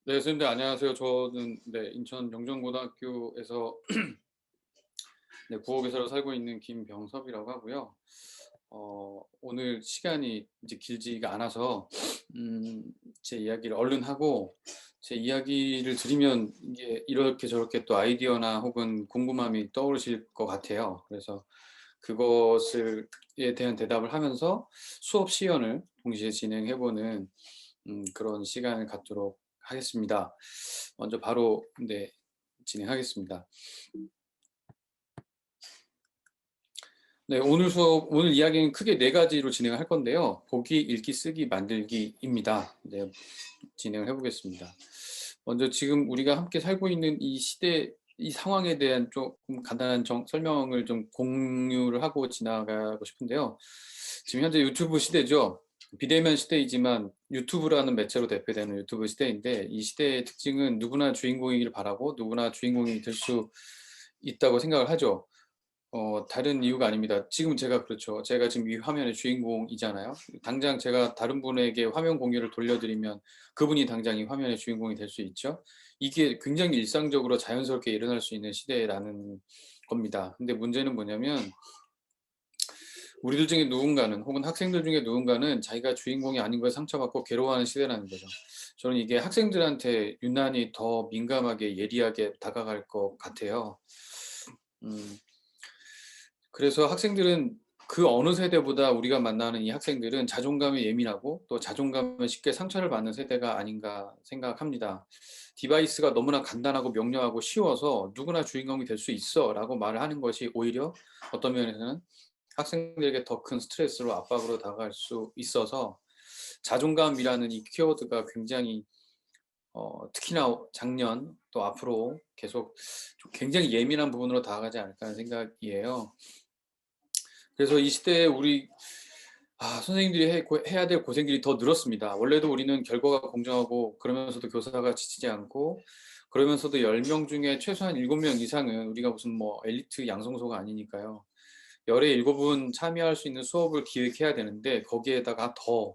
네, 선생님들 안녕하세요. 저는 인천 영종고등학교에서 부엌에서 살고 있는 김병섭이라고 하고요. 오늘 시간이 이제 길지가 않아서 음, 제 이야기를 얼른 하고 제 이야기를 들으면 이게 이렇게 저렇게 또 아이디어나 혹은 궁금함이 떠오르실 것 같아요. 그래서 그것에 대한 대답을 하면서 수업 시연을 동시에 진행해보는 그런 시간을 갖도록 하겠습니다. 먼저 바로 진행하겠습니다. 네, 오늘 이야기는 크게 네 가지로 진행을 할 건데요. 보기, 읽기, 쓰기, 만들기입니다. 네, 진행을 해보겠습니다. 먼저 지금 우리가 함께 살고 있는 이 시대, 이 상황에 대한 조금 간단한 설명을 좀 공유를 하고 지나가고 싶은데요. 지금 현재 유튜브 시대죠. 비대면 시대이지만 유튜브라는 매체로 대표되는 유튜브 시대인데, 이 시대의 특징은 누구나 주인공이길 바라고 누구나 주인공이 될 수 있다고 생각을 하죠. 다른 이유가 아닙니다. 지금 제가 그렇죠. 제가 지금 이 화면의 주인공이잖아요. 당장 제가 다른 분에게 화면 공유를 돌려드리면 그분이 당장 이 화면의 주인공이 될 수 있죠. 이게 굉장히 일상적으로 자연스럽게 일어날 수 있는 시대라는 겁니다. 근데 문제는 뭐냐면 우리들 중에 누군가는 혹은 학생들 중에 누군가는 자기가 주인공이 아닌 거에 상처받고 괴로워하는 시대라는 거죠. 저는 이게 학생들한테 유난히 더 민감하게 예리하게 다가갈 것 같아요. 음, 그래서 학생들은 그 어느 세대보다 우리가 만나는 이 학생들은 자존감에 예민하고 또 자존감에 쉽게 상처를 받는 세대가 아닌가 생각합니다. 디바이스가 너무나 간단하고 명료하고 쉬워서 누구나 주인공이 될 수 있어 라고 말을 하는 것이 오히려 어떤 면에서는 학생들에게 더 큰 스트레스로 압박으로 다가갈 수 있어서 자존감이라는 이 키워드가 굉장히 특히나 작년 또 앞으로 계속 굉장히 예민한 부분으로 다가가지 않을까 하는 생각이에요. 그래서 이 시대에 우리 선생님들이 해야 될 고생들이 더 늘었습니다. 원래도 우리는 결과가 공정하고 그러면서도 교사가 지치지 않고 그러면서도 10명 중에 최소한 7명 이상은 우리가 무슨 뭐 엘리트 양성소가 아니니까요. 열의 7분 참여할 수 있는 수업을 기획해야 되는데 거기에다가 더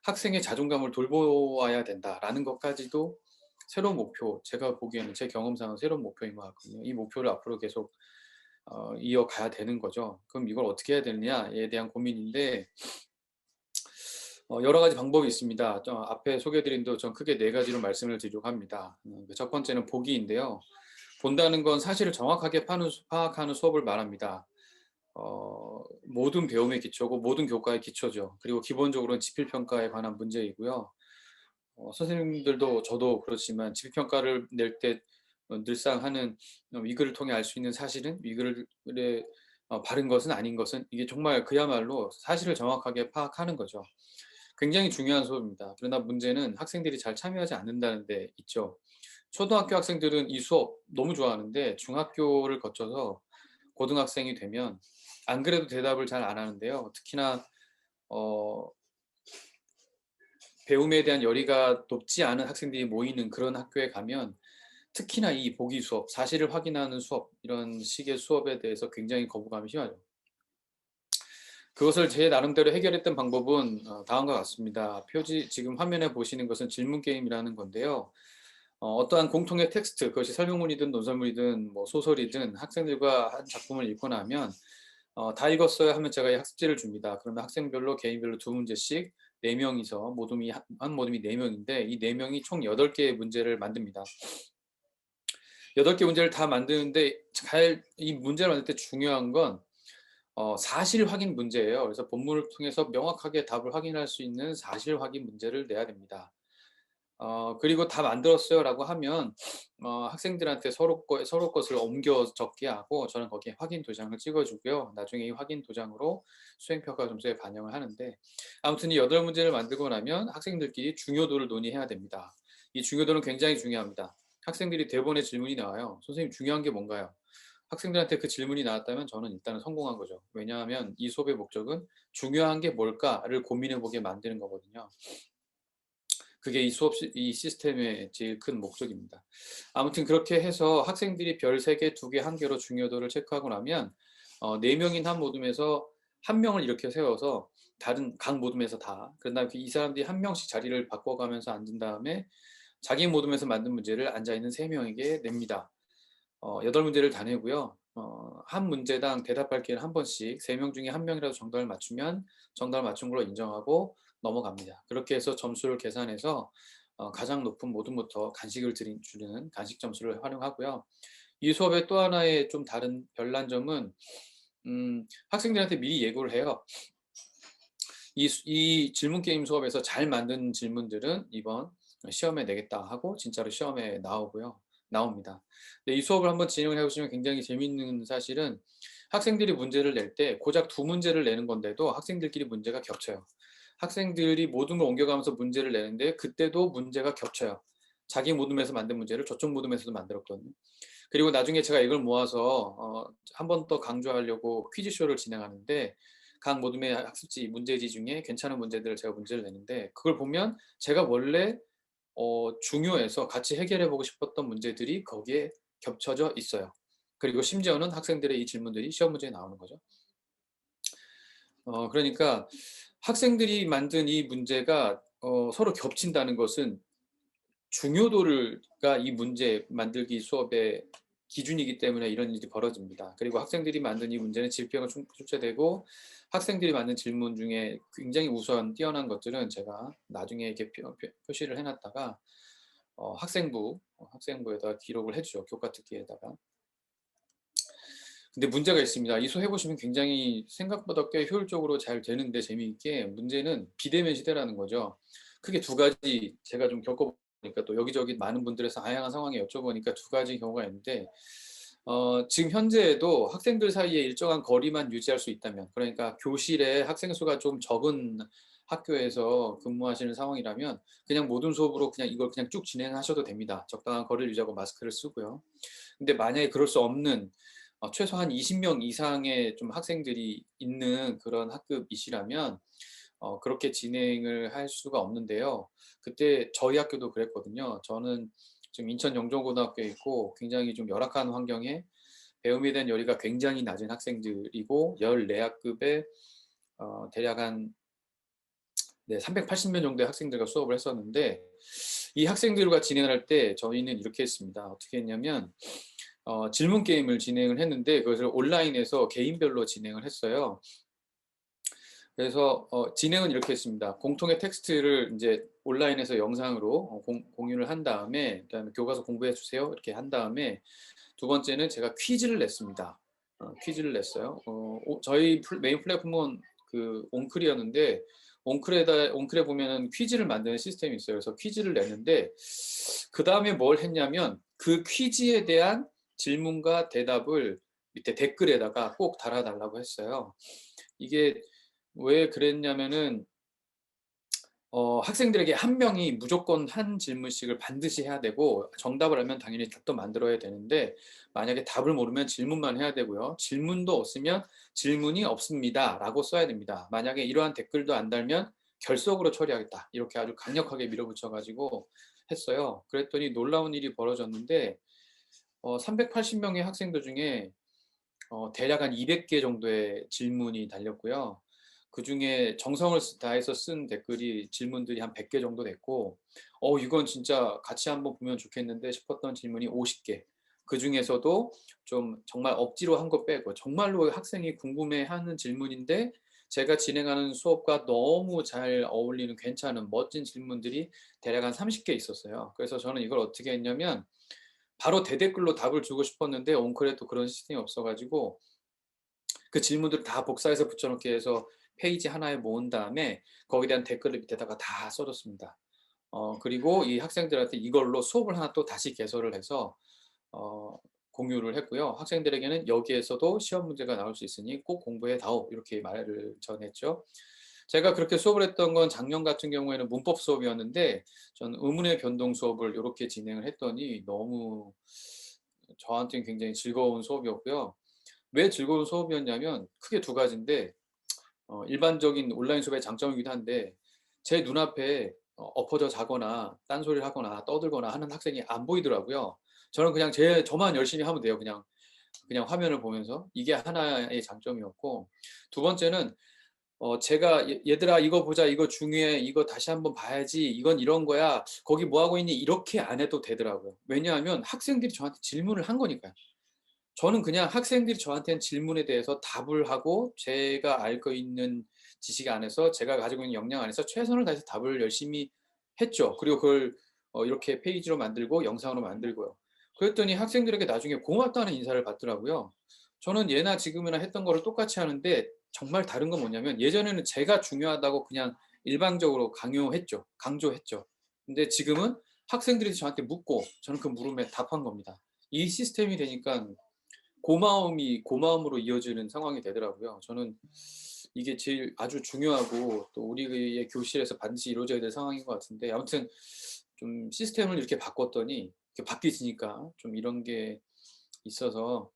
학생의 자존감을 돌보아야 된다라는 것까지도 새로운 목표, 제가 보기에는 제 경험상은 새로운 목표인 것 같거든요. 이 목표를 앞으로 계속 이어가야 되는 거죠. 그럼 이걸 어떻게 해야 되느냐에 대한 고민인데 여러 가지 방법이 있습니다. 앞에 소개해드린 대로 전 크게 네 가지로 말씀을 드리려고 합니다. 첫 번째는 보기인데요. 본다는 건 사실을 정확하게 파악하는 수업을 말합니다. 모든 배움의 기초고 모든 교과의 기초죠. 그리고 기본적으로는 지필평가에 관한 문제이고요. 선생님들도 저도 그렇지만 지필평가를 낼 때 늘상 하는 위글을 통해 알 수 있는 사실은 위글의 바른 것은 아닌 것은 이게 정말 그야말로 사실을 정확하게 파악하는 거죠. 굉장히 중요한 수업입니다. 그러나 문제는 학생들이 잘 참여하지 않는다는 데 있죠. 초등학교 학생들은 이 수업 너무 좋아하는데 중학교를 거쳐서 고등학생이 되면 안 그래도 대답을 잘 안 하는데요. 특히나 어, 배움에 대한 열의가 높지 않은 학생들이 모이는 그런 학교에 가면 특히나 이 보기 수업, 사실을 확인하는 수업 이런 식의 수업에 대해서 굉장히 거부감이 심하죠. 그것을 제 나름대로 해결했던 방법은 다음과 같습니다. 표지 지금 화면에 보시는 것은 질문 게임이라는 건데요. 어떠한 공통의 텍스트, 그것이 설명문이든 논설문이든 뭐 소설이든 학생들과 한 작품을 읽고 나면 다 읽었어요 하면 제가 이 학습지를 줍니다. 그러면 학생별로 개인별로 두 문제씩 네 명이서 모둠이 한 모둠이 네 명인데 이 네 명이 총 8개의 문제를 만듭니다. 8개 문제를 다 만드는데 이 문제를 만들 때 중요한 건 사실 확인 문제예요. 그래서 본문을 통해서 명확하게 답을 확인할 수 있는 사실 확인 문제를 내야 됩니다. 그리고 다 만들었어요라고 하면 학생들한테 서로 것을 옮겨 적게 하고 저는 거기에 확인 도장을 찍어주고요. 나중에 이 확인 도장으로 수행평가 점수에 반영을 하는데 아무튼 이 8문제를 만들고 나면 학생들끼리 중요도를 논의해야 됩니다. 이 중요도는 굉장히 중요합니다. 학생들이 대본에 질문이 나와요. 선생님 중요한 게 뭔가요? 학생들한테 그 질문이 나왔다면 저는 일단은 성공한 거죠. 왜냐하면 이 수업의 목적은 중요한 게 뭘까를 고민해 보게 만드는 거거든요. 그게 이 시스템의 제일 큰 목적입니다. 아무튼 그렇게 해서 학생들이 별 3개, 2개, 1개로 중요도를 체크하고 나면 4명인 한 모둠에서 한 명을 이렇게 세워서 다른 각 모둠에서 다 그런 다음에 이 사람들이 한 명씩 자리를 바꿔가면서 앉은 다음에 자기 모둠에서 만든 문제를 앉아있는 3명에게 냅니다. 8문제를 다 내고요. 한 문제당 대답할 기회는 한 번씩 3명 중에 1명이라도 정답을 맞추면 정답을 맞춘 걸로 인정하고 넘어갑니다. 그렇게 해서 점수를 계산해서 가장 높은 모둠부터 간식을 주는 간식 점수를 활용하고요. 이 수업의 또 하나의 좀 다른 별난 점은 학생들한테 미리 예고를 해요. 이 질문 게임 수업에서 잘 만든 질문들은 이번 시험에 내겠다 하고 진짜로 시험에 나옵니다. 근데 이 수업을 한번 진행을 해보시면 굉장히 재미있는 사실은 학생들이 문제를 낼 때 고작 2문제를 내는 건데도 학생들끼리 문제가 겹쳐요. 학생들이 모든 걸 옮겨가면서 문제를 내는데 그때도 문제가 겹쳐요. 자기 모둠에서 만든 문제를 저쪽 모둠에서도 만들었거든요. 그리고 나중에 제가 이걸 모아서 한 번 더 강조하려고 퀴즈쇼를 진행하는데 각 모둠의 학습지 문제지 중에 괜찮은 문제들을 제가 문제를 내는데 그걸 보면 제가 원래 중요해서 같이 해결해 보고 싶었던 문제들이 거기에 겹쳐져 있어요. 그리고 심지어는 학생들의 이 질문들이 시험 문제에 나오는 거죠. 그러니까 학생들이 만든 이 문제가 서로 겹친다는 것은 중요도가 이 문제 만들기 수업의 기준이기 때문에 이런 일이 벌어집니다. 그리고 학생들이 만든 이 문제는 질병을 출제되고 학생들이 만든 질문 중에 굉장히 우수한 뛰어난 것들은 제가 나중에 이렇게 표시를 해놨다가 학생부에다가 기록을 해주죠. 교과 특기에다가. 근데 문제가 있습니다. 이 수업 해보시면 굉장히 생각보다 꽤 효율적으로 잘 되는데 재미있게 문제는 비대면 시대라는 거죠. 크게 2가지 제가 좀 겪어보니까 또 여기저기 많은 분들에서 다양한 상황에 여쭤보니까 2가지 경우가 있는데 지금 현재에도 학생들 사이에 일정한 거리만 유지할 수 있다면 그러니까 교실에 학생 수가 좀 적은 학교에서 근무하시는 상황이라면 그냥 모든 수업으로 그냥 이걸 그냥 쭉 진행하셔도 됩니다. 적당한 거리를 유지하고 마스크를 쓰고요. 근데 만약에 그럴 수 없는 최소 한 20명 이상의 좀 학생들이 있는 그런 학급이시라면 그렇게 진행을 할 수가 없는데요. 그때 저희 학교도 그랬거든요. 저는 지금 인천 영종고등학교에 있고 굉장히 좀 열악한 환경에 배움에 대한 열의가 굉장히 낮은 학생들이고 14학급에 대략 한 380명 정도의 학생들과 수업을 했었는데 이 학생들과 진행을 할 때 저희는 이렇게 했습니다. 어떻게 했냐면 질문 게임을 진행을 했는데 그것을 온라인에서 개인별로 진행을 했어요. 그래서 진행은 이렇게 했습니다. 공통의 텍스트를 이제 온라인에서 영상으로 공유를 한 다음에 그다음에 교과서 공부해 주세요 이렇게 한 다음에 2번째는 제가 퀴즈를 냈습니다. 퀴즈를 냈어요. 저희 메인 플랫폼은 그 옹클이었는데 옹클에 보면은 퀴즈를 만드는 시스템이 있어요. 그래서 퀴즈를 냈는데 그 다음에 뭘 했냐면 그 퀴즈에 대한 질문과 대답을 밑에 댓글에다가 꼭 달아달라고 했어요. 이게 왜 그랬냐면은 학생들에게 한 명이 무조건 한 질문씩을 반드시 해야 되고 정답을 알면 당연히 답도 만들어야 되는데 만약에 답을 모르면 질문만 해야 되고요. 질문도 없으면 질문이 없습니다 라고 써야 됩니다. 만약에 이러한 댓글도 안 달면 결석으로 처리하겠다 이렇게 아주 강력하게 밀어붙여 가지고 했어요. 그랬더니 놀라운 일이 벌어졌는데 380명의 학생들 중에 대략 한 200개 정도의 질문이 달렸고요. 그중에 정성을 다해서 쓴 댓글이 질문들이 한 100개 정도 됐고 이건 진짜 같이 한번 보면 좋겠는데 싶었던 질문이 50개. 그중에서도 좀 정말 억지로 한 거 빼고 정말로 학생이 궁금해하는 질문인데 제가 진행하는 수업과 너무 잘 어울리는 괜찮은 멋진 질문들이 대략 한 30개 있었어요. 그래서 저는 이걸 어떻게 했냐면 바로 대댓글로 답을 주고 싶었는데 온클에 또 그런 시스템이 없어가지고 그 질문들을 다 복사해서 붙여넣기 해서 페이지 하나에 모은 다음에 거기에 대한 댓글을 밑에다가 다 써줬습니다. 그리고 이 학생들한테 이걸로 수업을 하나 또 다시 개설을 해서 공유를 했고요. 학생들에게는 여기에서도 시험 문제가 나올 수 있으니 꼭 공부해 다오 이렇게 말을 전했죠. 제가 그렇게 수업을 했던 건 작년 같은 경우에는 문법 수업이었는데 저는 의문의 변동 수업을 이렇게 진행을 했더니 너무 저한테는 굉장히 즐거운 수업이었고요. 왜 즐거운 수업이었냐면 크게 2가지인데 일반적인 온라인 수업의 장점이기도 한데 제 눈앞에 엎어져 자거나 딴소리를 하거나 떠들거나 하는 학생이 안 보이더라고요. 저는 그냥 저만 열심히 하면 돼요. 그냥 화면을 보면서. 이게 하나의 장점이었고 2번째는 제가 얘들아 이거 보자, 이거 중요해, 이거 다시 한번 봐야지, 이건 이런 거야, 거기 뭐 하고 있니, 이렇게 안 해도 되더라고요. 왜냐하면 학생들이 저한테 질문을 한 거니까요. 저는 그냥 학생들이 저한테 한 질문에 대해서 답을 하고 제가 알고 있는 지식 안에서, 제가 가지고 있는 역량 안에서 최선을 다해서 답을 열심히 했죠. 그리고 그걸 이렇게 페이지로 만들고 영상으로 만들고요. 그랬더니 학생들에게 나중에 고맙다는 인사를 받더라고요. 저는 예나 지금이나 했던 거를 똑같이 하는데, 정말 다른 건 뭐냐면, 예전에는 제가 중요하다고 그냥 일방적으로 강조했죠. 근데 지금은 학생들이 저한테 묻고 저는 그 물음에 답한 겁니다. 이 시스템이 되니까 고마움이 고마움으로 이어지는 상황이 되더라고요. 저는 이게 제일 아주 중요하고 또 우리의 교실에서 반드시 이루어져야 될 상황인 것 같은데, 아무튼 좀 시스템을 이렇게 바꿨더니 이렇게 바뀌지니까 좀 이런 게 있어서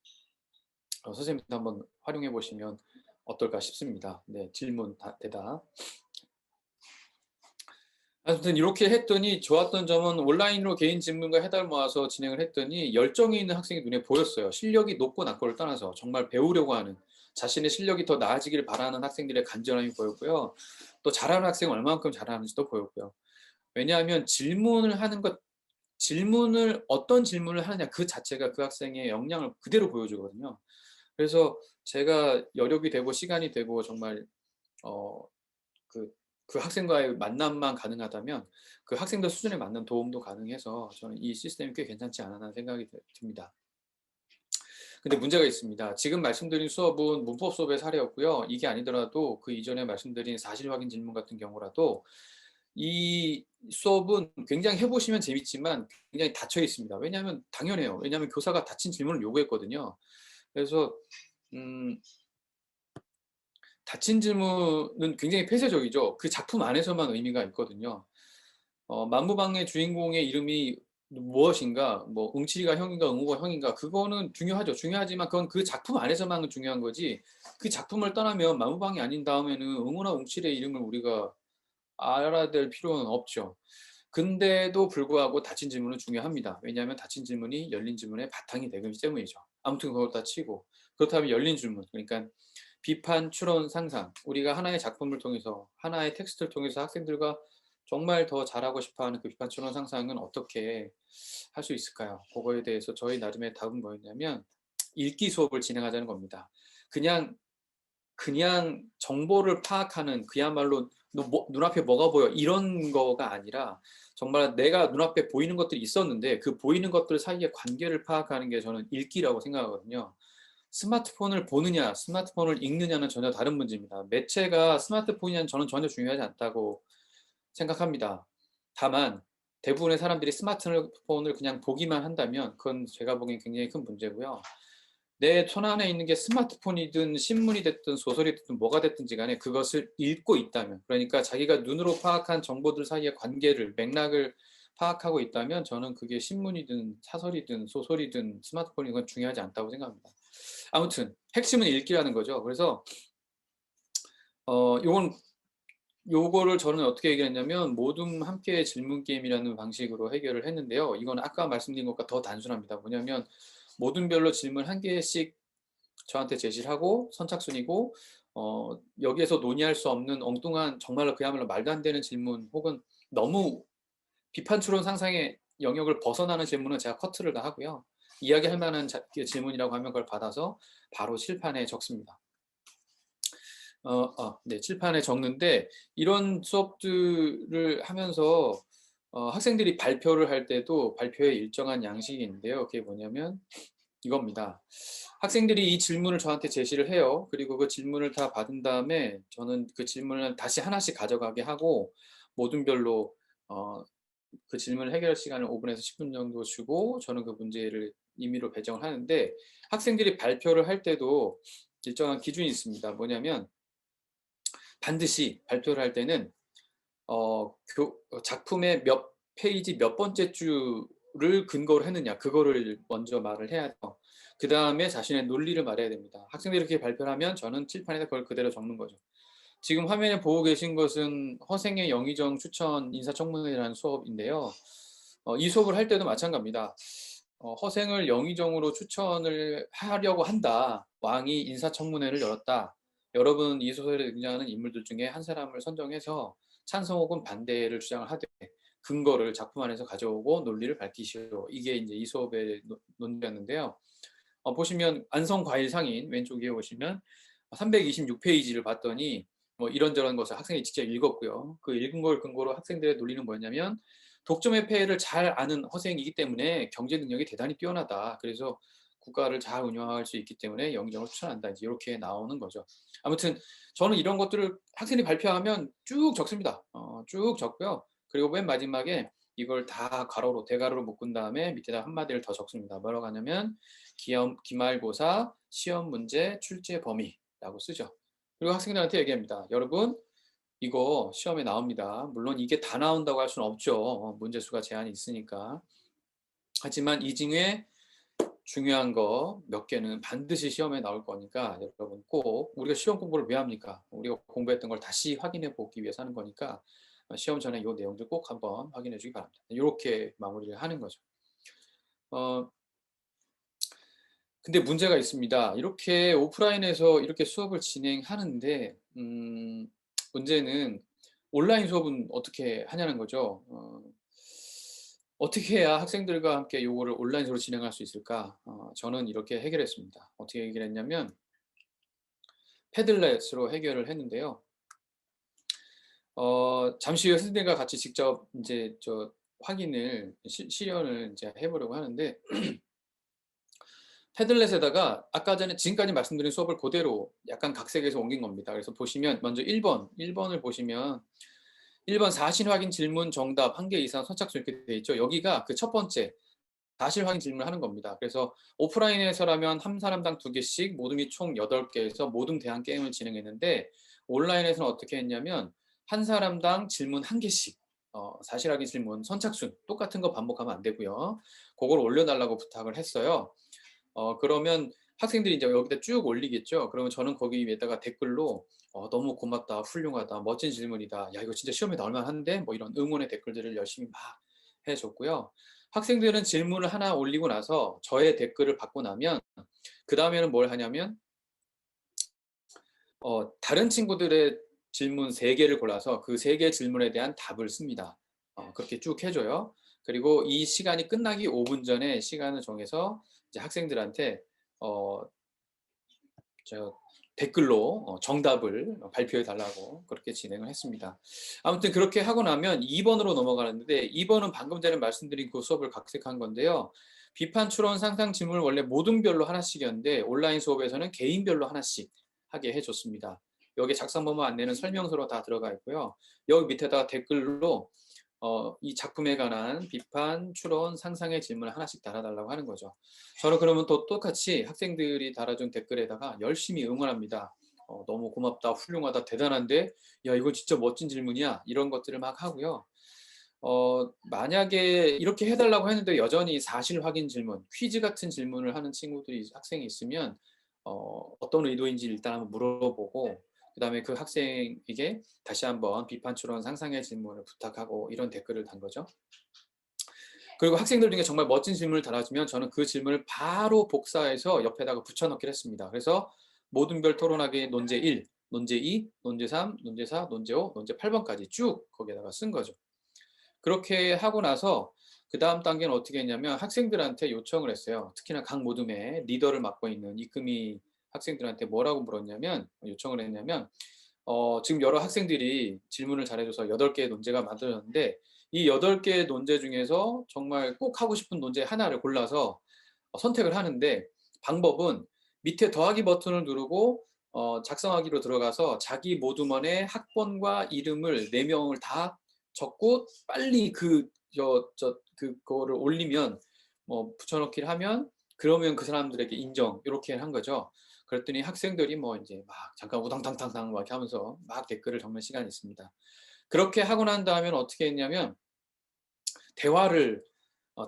선생님도 한번 활용해 보시면 어떨까 싶습니다. 네, 질문 대답. 아무튼 이렇게 했더니 좋았던 점은, 온라인으로 개인 질문과 해달 모아서 진행을 했더니 열정이 있는 학생이 눈에 보였어요. 실력이 높고 낮고를 떠나서 정말 배우려고 하는, 자신의 실력이 더 나아지길 바라는 학생들의 간절함이 보였고요. 또 잘하는 학생은 얼마만큼 잘하는지도 보였고요. 왜냐하면 질문을 어떤 질문을 하느냐 그 자체가 그 학생의 역량을 그대로 보여주거든요. 그래서 제가 여력이 되고 시간이 되고 정말 어, 그, 그 학생과의 만남만 가능하다면 그 학생들 수준에 맞는 도움도 가능해서 저는 이 시스템이 꽤 괜찮지 않나 생각이 듭니다. 근데 문제가 있습니다. 지금 말씀드린 수업은 문법 수업의 사례였고요. 이게 아니더라도 그 이전에 말씀드린 사실 확인 질문 같은 경우라도 이 수업은 굉장히 해보시면 재밌지만 굉장히 닫혀 있습니다. 왜냐하면 당연해요. 왜냐하면 교사가 닫힌 질문을 요구했거든요. 그래서 닫힌 질문은 굉장히 폐쇄적이죠. 그 작품 안에서만 의미가 있거든요. 만무방의 주인공의 이름이 무엇인가, 뭐 응칠이가 형인가 응호가 형인가, 그거는 중요하죠. 중요하지만 그건 그 작품 안에서만 중요한 거지, 그 작품을 떠나면 만무방이 아닌 다음에는 응호나 응칠의 이름을 우리가 알아야 될 필요는 없죠. 근데도 불구하고 닫힌 질문은 중요합니다. 왜냐하면 닫힌 질문이 열린 질문의 바탕이 되기 때문이죠. 아무튼 그걸 다 치고, 그렇다면 열린 질문, 그러니까 비판, 추론, 상상, 우리가 하나의 작품을 통해서, 하나의 텍스트를 통해서 학생들과 정말 더 잘하고 싶어하는 그 비판, 추론, 상상은 어떻게 할 수 있을까요? 그거에 대해서 저희 나름의 답은 뭐였냐면, 읽기 수업을 진행하자는 겁니다. 그냥 정보를 파악하는, 그야말로 눈앞에 뭐가 보여 이런 거가 아니라, 정말 내가 눈앞에 보이는 것들이 있었는데 그 보이는 것들 사이의 관계를 파악하는 게 저는 읽기라고 생각하거든요. 스마트폰을 보느냐 스마트폰을 읽느냐는 전혀 다른 문제입니다. 매체가 스마트폰이냐는 저는 전혀 중요하지 않다고 생각합니다. 다만 대부분의 사람들이 스마트폰을 그냥 보기만 한다면 그건 제가 보기엔 굉장히 큰 문제고요. 내 손안에 있는 게 스마트폰이든 신문이 됐든 소설이 됐든 뭐가 됐든지 간에 그것을 읽고 있다면, 그러니까 자기가 눈으로 파악한 정보들 사이의 관계를, 맥락을 파악하고 있다면 저는 그게 신문이든 사설이든 소설이든 스마트폰이든 중요하지 않다고 생각합니다. 아무튼 핵심은 읽기라는 거죠. 그래서 요건 요거를 저는 어떻게 해결했냐면, 모둠 함께 질문 게임이라는 방식으로 해결을 했는데요. 이건 아까 말씀드린 것과 더 단순합니다. 뭐냐면 모둠별로 질문 한 개씩 저한테 제시를 하고 선착순이고, 여기에서 논의할 수 없는 엉뚱한, 정말로 그야말로 말도 안 되는 질문, 혹은 너무 비판 추론 상상의 영역을 벗어나는 질문은 제가 커트를 다 하고요. 이야기할 만한 질문이라고 하면 그걸 받아서 바로 칠판에 적습니다. 네, 칠판에 적는데, 이런 수업들을 하면서 학생들이 발표를 할 때도 발표에 일정한 양식이 있는데요. 그게 뭐냐면 이겁니다. 학생들이 이 질문을 저한테 제시를 해요. 그리고 그 질문을 다 받은 다음에 저는 그 질문을 다시 하나씩 가져가게 하고, 모둠별로 그 질문을 해결할 시간을 5분에서 10분 정도 주고, 저는 그 문제를 임의로 배정을 하는데, 학생들이 발표를 할 때도 일정한 기준이 있습니다. 뭐냐면 반드시 발표를 할 때는 작품의 몇 페이지 몇 번째 줄을 근거로 했느냐, 그거를 먼저 말을 해야 돼요. 그 다음에 자신의 논리를 말해야 됩니다. 학생들이 이렇게 발표를 하면 저는 칠판에다 그걸 그대로 적는 거죠. 지금 화면에 보고 계신 것은 허생의 영의정 추천 인사청문회라는 수업인데요. 이 수업을 할 때도 마찬가지입니다. 허생을 영의정으로 추천을 하려고 한다. 왕이 인사청문회를 열었다. 여러분 이 소설에 등장하는 인물들 중에 한 사람을 선정해서 찬성 혹은 반대를 주장을 하되 근거를 작품 안에서 가져오고 논리를 밝히시오. 이게 이제 이 수업의 논리였는데요. 보시면 안성과일 상인 왼쪽 위에 보시면 326페이지를 봤더니 뭐 이런저런 것을 학생이 직접 읽었고요. 그 읽은 걸 근거로 학생들의 논리는 뭐였냐면 독점의 폐해를 잘 아는 허생이기 때문에 경제 능력이 대단히 뛰어나다. 그래서 국가를 잘 운영할 수 있기 때문에 영의정을 추천한다. 이제 이렇게 나오는 거죠. 아무튼 저는 이런 것들을 학생이 발표하면 쭉 적습니다. 쭉 적고요. 그리고 맨 마지막에 이걸 다 가로로 대가로로 묶은 다음에 밑에다 한마디를 더 적습니다. 뭐라고 하냐면 기말고사 시험 문제 출제 범위라고 쓰죠. 그리고 학생들한테 얘기합니다. 여러분 이거 시험에 나옵니다. 물론 이게 다 나온다고 할 수는 없죠. 문제 수가 제한이 있으니까. 하지만 이 중에 중요한 거 몇 개는 반드시 시험에 나올 거니까 여러분 꼭 우리가 시험 공부를 왜 합니까? 우리가 공부했던 걸 다시 확인해 보기 위해서 하는 거니까 시험 전에 이 내용들 꼭 한번 확인해 주기 바랍니다. 이렇게 마무리를 하는 거죠. 어, 근데 문제가 있습니다. 이렇게 오프라인에서 이렇게 수업을 진행하는데 문제는 온라인 수업은 어떻게 하냐는 거죠. 어떻게 해야 학생들과 함께 요거를 온라인으로 진행할 수 있을까? 저는 이렇게 해결했습니다. 어떻게 해결했냐면 패들렛으로 해결을 했는데요. 잠시 후에 선생님과 같이 직접 이제 확인을 실현을 이제 해보려고 하는데 패들렛에다가 아까 전에 지금까지 말씀드린 수업을 그대로 약간 각색해서 옮긴 겁니다. 그래서 보시면 먼저 1번을 보시면 1번 사실 확인 질문 정답 1개 이상 선착순 이렇게 돼 있죠. 여기가 그 첫 번째 사실 확인 질문을 하는 겁니다. 그래서 오프라인에서라면 한 사람당 2개씩 모둠이 총 8개에서 모둠 대항 게임을 진행했는데 온라인에서는 어떻게 했냐면 한 사람당 질문 1개씩 사실 확인 질문 선착순 똑같은 거 반복하면 안 되고요. 그걸 올려달라고 부탁을 했어요. 그러면 학생들이 이제 여기다 쭉 올리겠죠. 그러면 저는 거기 위에다가 댓글로 너무 고맙다, 훌륭하다, 멋진 질문이다. 야, 이거 진짜 시험에 나올 만한데? 뭐 이런 응원의 댓글들을 열심히 막 해줬고요. 학생들은 질문을 하나 올리고 나서 저의 댓글을 받고 나면 그 다음에는 뭘 하냐면 다른 친구들의 질문 3개를 골라서 그 3개 질문에 대한 답을 씁니다. 그렇게 쭉 해줘요. 그리고 이 시간이 끝나기 5분 전에 시간을 정해서 이제 학생들한테 어, 댓글로 정답을 발표해 달라고 그렇게 진행을 했습니다. 아무튼 그렇게 하고 나면 2번으로 넘어가는데 2번은 방금 전에 말씀드린 그 수업을 각색한 건데요. 비판, 추론, 상상, 질문을 원래 모둠별로 하나씩이었는데 온라인 수업에서는 개인별로 하나씩 하게 해줬습니다. 여기 작성본만 안내는 설명서로 다 들어가 있고요. 여기 밑에다가 댓글로 이 작품에 관한 비판, 추론, 상상의 질문을 하나씩 달아달라고 하는 거죠. 저는 그러면 또 똑같이 학생들이 달아준 댓글에다가 열심히 응원합니다. 너무 고맙다, 훌륭하다, 대단한데, 야, 이거 진짜 멋진 질문이야. 이런 것들을 막 하고요. 만약에 이렇게 해달라고 했는데 여전히 사실 확인 질문, 퀴즈 같은 질문을 하는 친구들이, 학생이 있으면, 어떤 의도인지 일단 한번 물어보고, 그 다음에 그 학생에게 다시 한번 비판, 추론, 상상의 질문을 부탁하고 이런 댓글을 단 거죠. 그리고 학생들 중에 정말 멋진 질문을 달아주면 저는 그 질문을 바로 복사해서 옆에다가 붙여넣기를 했습니다. 그래서 모든 별 토론하기 논제 1, 논제 2, 논제 3, 논제 4, 논제 5, 논제 8번까지 쭉 거기에다가 쓴 거죠. 그렇게 하고 나서 그 다음 단계는 어떻게 했냐면 학생들한테 요청을 했어요. 특히나 각 모둠의 리더를 맡고 있는 이금희 학생들한테 뭐라고 물었냐면 요청을 했냐면 지금 여러 학생들이 질문을 잘해줘서 8개의 논제가 만들어졌는데 이 8개의 논제 중에서 정말 꼭 하고 싶은 논제 하나를 골라서 선택을 하는데 방법은 밑에 더하기 버튼을 누르고 작성하기로 들어가서 자기 모둠원의 학번과 이름을 4명을 다 적고 빨리 그거를 올리면 뭐 붙여넣기를 하면 그러면 그 사람들에게 인정 이렇게 한 거죠. 그랬더니 학생들이 뭐 이제 막 잠깐 우당탕탕탕 막 이렇게 하면서 막 댓글을 적는 시간이 있습니다. 그렇게 하고 난 다음에 어떻게 했냐면 대화를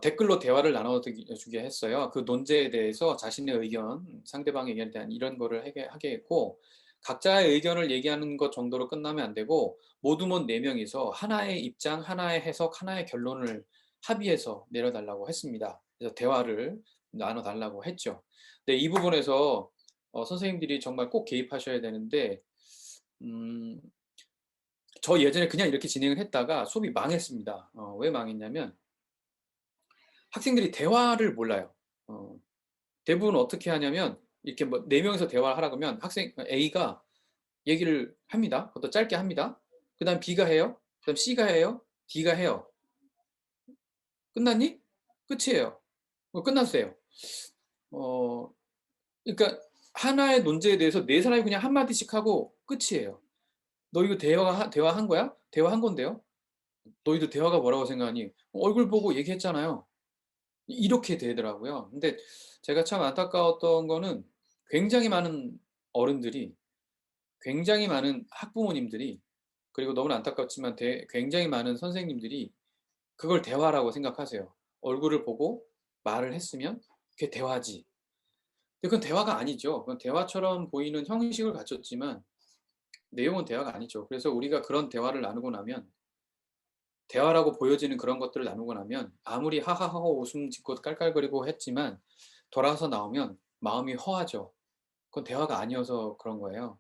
댓글로 대화를 나눠주게 했어요. 그 논제에 대해서 자신의 의견, 상대방의 의견에 대한 이런 거를 하게 했고 각자의 의견을 얘기하는 것 정도로 끝나면 안 되고 모두문 4명이서 하나의 입장, 하나의 해석, 하나의 결론을 합의해서 내려달라고 했습니다. 그래서 대화를 나눠달라고 했죠. 근데 이 부분에서 선생님들이 정말 꼭 개입하셔야 되는데 저 예전에 그냥 이렇게 진행을 했다가 수업이 망했습니다. 왜 망했냐면 학생들이 대화를 몰라요. 대부분 어떻게 하냐면 이렇게 뭐 4명이서 대화를 하라 그러면 학생 A가 얘기를 합니다. 그것도 짧게 합니다. 그다음 B가 해요. 그다음 C가 해요. D가 해요. 끝났니? 끝이에요. 끝났어요. 어, 그러니까 하나의 논제에 대해서 네 사람이 그냥 한마디씩 하고 끝이에요. 너 이거 대화한 거야? 대화한 건데요? 너희도 대화가 뭐라고 생각하니? 얼굴 보고 얘기했잖아요. 이렇게 되더라고요. 근데 제가 참 안타까웠던 거는 굉장히 많은 어른들이, 굉장히 많은 학부모님들이, 그리고 너무나 안타깝지만 굉장히 많은 선생님들이 그걸 대화라고 생각하세요. 얼굴을 보고 말을 했으면 그게 대화지. 근데 그건 대화가 아니죠. 그건 대화처럼 보이는 형식을 갖췄지만 내용은 대화가 아니죠. 그래서 우리가 그런 대화를 나누고 나면, 대화라고 보여지는 그런 것들을 나누고 나면 아무리 하하하고 웃음 짓고 깔깔거리고 했지만 돌아서 나오면 마음이 허하죠. 그건 대화가 아니어서 그런 거예요.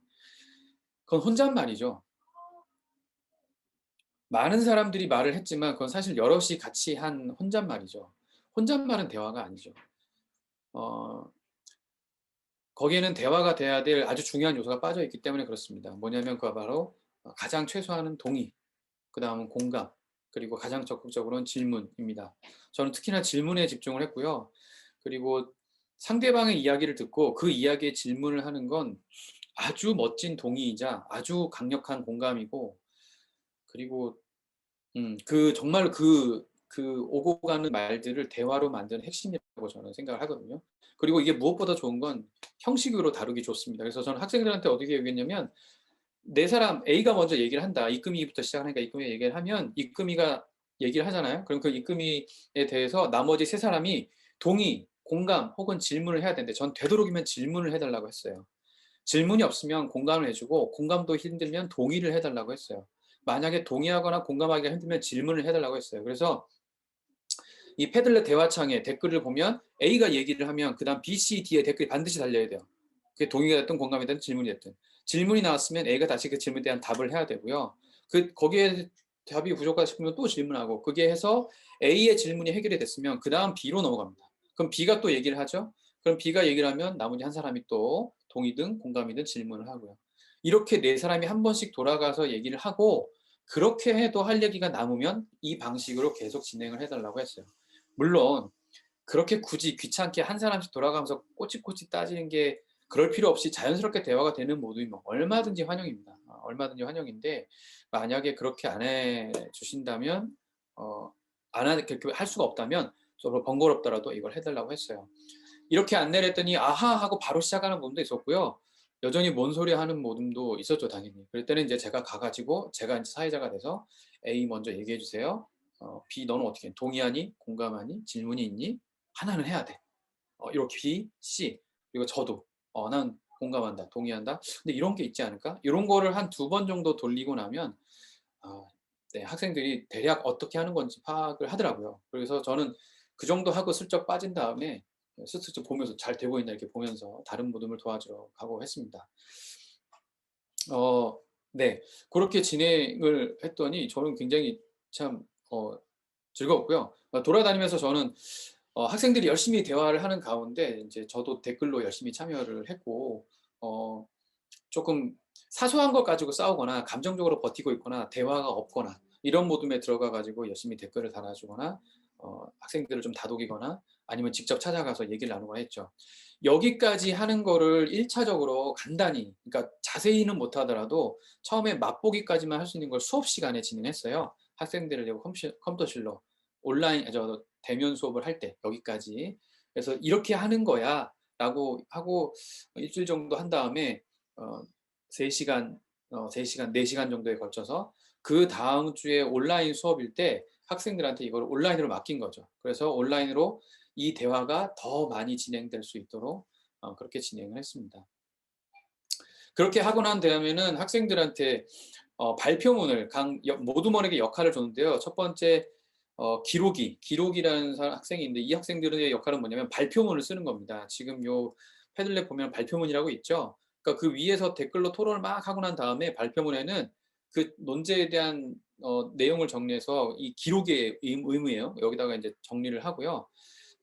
그건 혼잣말이죠. 많은 사람들이 말을 했지만 그건 사실 여럿이 같이 한 혼잣말이죠. 혼잣말은 대화가 아니죠. 어, 거기에는 대화가 돼야 될 아주 중요한 요소가 빠져 있기 때문에 그렇습니다. 뭐냐면 그거 바로 가장 최소한은 동의, 그 다음은 공감, 그리고 가장 적극적으로는 질문입니다. 저는 특히나 질문에 집중을 했고요. 그리고 상대방의 이야기를 듣고 그 이야기에 질문을 하는 건 아주 멋진 동의이자 아주 강력한 공감이고, 그리고 정말 그 오고 가는 말들을 대화로 만드는 핵심이라고 저는 생각을 하거든요. 그리고 이게 무엇보다 좋은 건 형식으로 다루기 좋습니다. 그래서 저는 학생들한테 어떻게 얘기했냐면, 네 사람 A가 먼저 얘기를 한다. 이금희부터 시작하니까 이금희 얘기를 하면 이금희가 얘기를 하잖아요. 그럼 그 이금희에 대해서 나머지 세 사람이 동의, 공감 혹은 질문을 해야 되는데 전 되도록이면 질문을 해달라고 했어요. 질문이 없으면 공감을 해주고 공감도 힘들면 동의를 해달라고 했어요. 만약에 동의하거나 공감하기가 힘들면 질문을 해달라고 했어요. 그래서 이 패들렛 대화창에 댓글을 보면 A가 얘기를 하면 그 다음 B, C, D의 댓글이 반드시 달려야 돼요. 그게 동의가 됐든 공감이 됐든 질문이 됐든. 질문이 나왔으면 A가 다시 그 질문에 대한 답을 해야 되고요. 거기에 답이 부족하다 싶으면 또 질문하고, 그게 해서 A의 질문이 해결이 됐으면 그 다음 B로 넘어갑니다. 그럼 B가 또 얘기를 하죠. 그럼 B가 얘기를 하면 나머지 한 사람이 또 동의든 공감이든 질문을 하고요. 이렇게 네 사람이 한 번씩 돌아가서 얘기를 하고, 그렇게 해도 할 얘기가 남으면 이 방식으로 계속 진행을 해달라고 했어요. 물론 그렇게 굳이 귀찮게 한 사람씩 돌아가면서 꼬치꼬치 따지는 게, 그럴 필요 없이 자연스럽게 대화가 되는 모두이면 얼마든지 환영입니다. 얼마든지 환영인데, 만약에 그렇게 안 해 주신다면, 그렇게 할 수가 없다면 서로 번거롭더라도 이걸 해달라고 했어요. 이렇게 안내를 했더니 아하 하고 바로 시작하는 분도 있었고요. 여전히 뭔 소리 하는 모임도 있었죠, 당연히. 그럴 때는 이제 제가 가가지고 제가 이제 사회자가 돼서 A 먼저 얘기해 주세요. B 너는 어떻게 해? 동의하니? 공감하니? 질문이 있니? 하나는 해야 돼. 이렇게 B, C 그리고 저도 난 공감한다, 동의한다. 근데 이런 게 있지 않을까? 이런 거를 한 2번 정도 돌리고 나면 네, 학생들이 대략 어떻게 하는 건지 파악을 하더라고요. 그래서 저는 그 정도 하고 슬쩍 빠진 다음에 슬쩍 보면서 잘 되고 있나 이렇게 보면서 다른 모둠을 도와주러 가고 했습니다. 네, 그렇게 진행을 했더니 저는 굉장히 참 즐거웠고요. 돌아다니면서 저는 학생들이 열심히 대화를 하는 가운데 이제 저도 댓글로 열심히 참여를 했고, 조금 사소한 것 가지고 싸우거나 감정적으로 버티고 있거나 대화가 없거나 이런 모둠에 들어가 가지고 열심히 댓글을 달아주거나 학생들을 좀 다독이거나 아니면 직접 찾아가서 얘기를 나누거나 했죠. 여기까지 하는 거를 1차적으로 간단히, 그러니까 자세히는 못하더라도 처음에 맛보기까지만 할 수 있는 걸 수업 시간에 진행했어요. 학생들을 대고 컴퓨터실로 온라인, 대면 수업을 할 때 여기까지. 그래서 이렇게 하는 거야 라고 하고 일주일 정도 한 다음에 3시간, 3시간, 4시간 정도에 걸쳐서 그 다음 주에 온라인 수업일 때 학생들한테 이걸 온라인으로 맡긴 거죠. 그래서 온라인으로 이 대화가 더 많이 진행될 수 있도록 그렇게 진행을 했습니다. 그렇게 하고 난 다음에는 학생들한테 발표문을 모두모에게 역할을 줬는데요. 첫 번째 기록이라는 학생이 있는데, 이 학생들의 역할은 뭐냐면 발표문을 쓰는 겁니다. 지금 요 패들렛 보면 발표문이라고 있죠. 그러니까 그 위에서 댓글로 토론을 막 하고 난 다음에 발표문에는 그 논제에 대한 내용을 정리해서 이 기록의 의무예요. 여기다가 이제 정리를 하고요.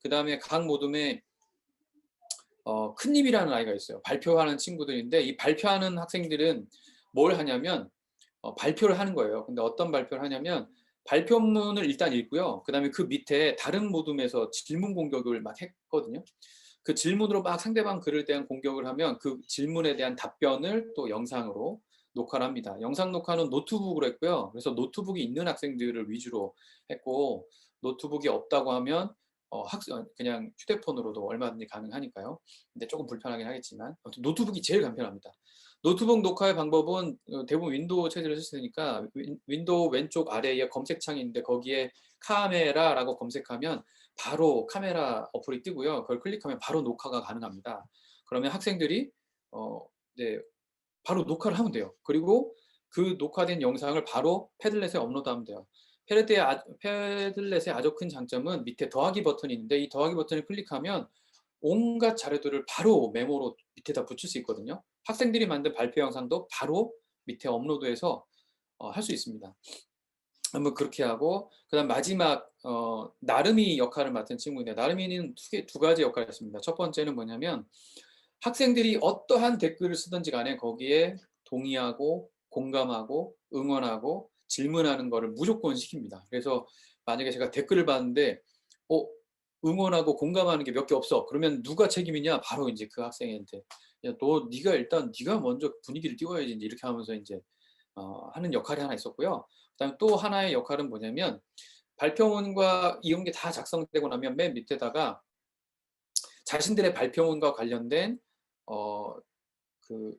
그 다음에 각 모둠에 큰 입이라는 아이가 있어요. 발표하는 친구들인데 이 발표하는 학생들은 뭘 하냐면 발표를 하는 거예요. 근데 어떤 발표를 하냐면 발표문을 일단 읽고요. 그 다음에 그 밑에 다른 모둠에서 질문 공격을 막 했거든요. 그 질문으로 막 상대방 글에 대한 공격을 하면 그 질문에 대한 답변을 또 영상으로 녹화를 합니다. 영상 녹화는 노트북으로 했고요. 그래서 노트북이 있는 학생들을 위주로 했고 노트북이 없다고 하면 그냥 휴대폰으로도 얼마든지 가능하니까요. 근데 조금 불편하긴 하겠지만 노트북이 제일 간편합니다. 노트북 녹화의 방법은 대부분 윈도우 체제를 쓰시니까 윈도우 왼쪽 아래에 검색창이 있는데 거기에 카메라라고 검색하면 바로 카메라 어플이 뜨고요. 그걸 클릭하면 바로 녹화가 가능합니다. 그러면 학생들이 네, 바로 녹화를 하면 돼요. 그리고 그 녹화된 영상을 바로 패들렛에 업로드하면 돼요. 패들렛의 아주 큰 장점은 밑에 더하기 버튼이 있는데 이 더하기 버튼을 클릭하면 온갖 자료들을 바로 메모로 밑에다 붙일 수 있거든요. 학생들이 만든 발표 영상도 바로 밑에 업로드해서 할 수 있습니다. 한번 그렇게 하고 그다음 마지막 나름이 역할을 맡은 친구인데 나름이는 두 가지 역할을 했습니다. 첫 번째는 뭐냐면 학생들이 어떠한 댓글을 쓰든지 간에 거기에 동의하고 공감하고 응원하고 질문하는 거를 무조건 시킵니다. 그래서 만약에 제가 댓글을 봤는데 응원하고 공감하는 게 몇 개 없어. 그러면 누가 책임이냐? 바로 이제 그 학생한테 야, 네가 일단 네가 먼저 분위기를 띄워야지 이제 이렇게 하면서 이제 하는 역할이 하나 있었고요. 그다음에 또 하나의 역할은 뭐냐면 발표문과 이런 게 다 작성되고 나면 맨 밑에다가 자신들의 발표문과 관련된 그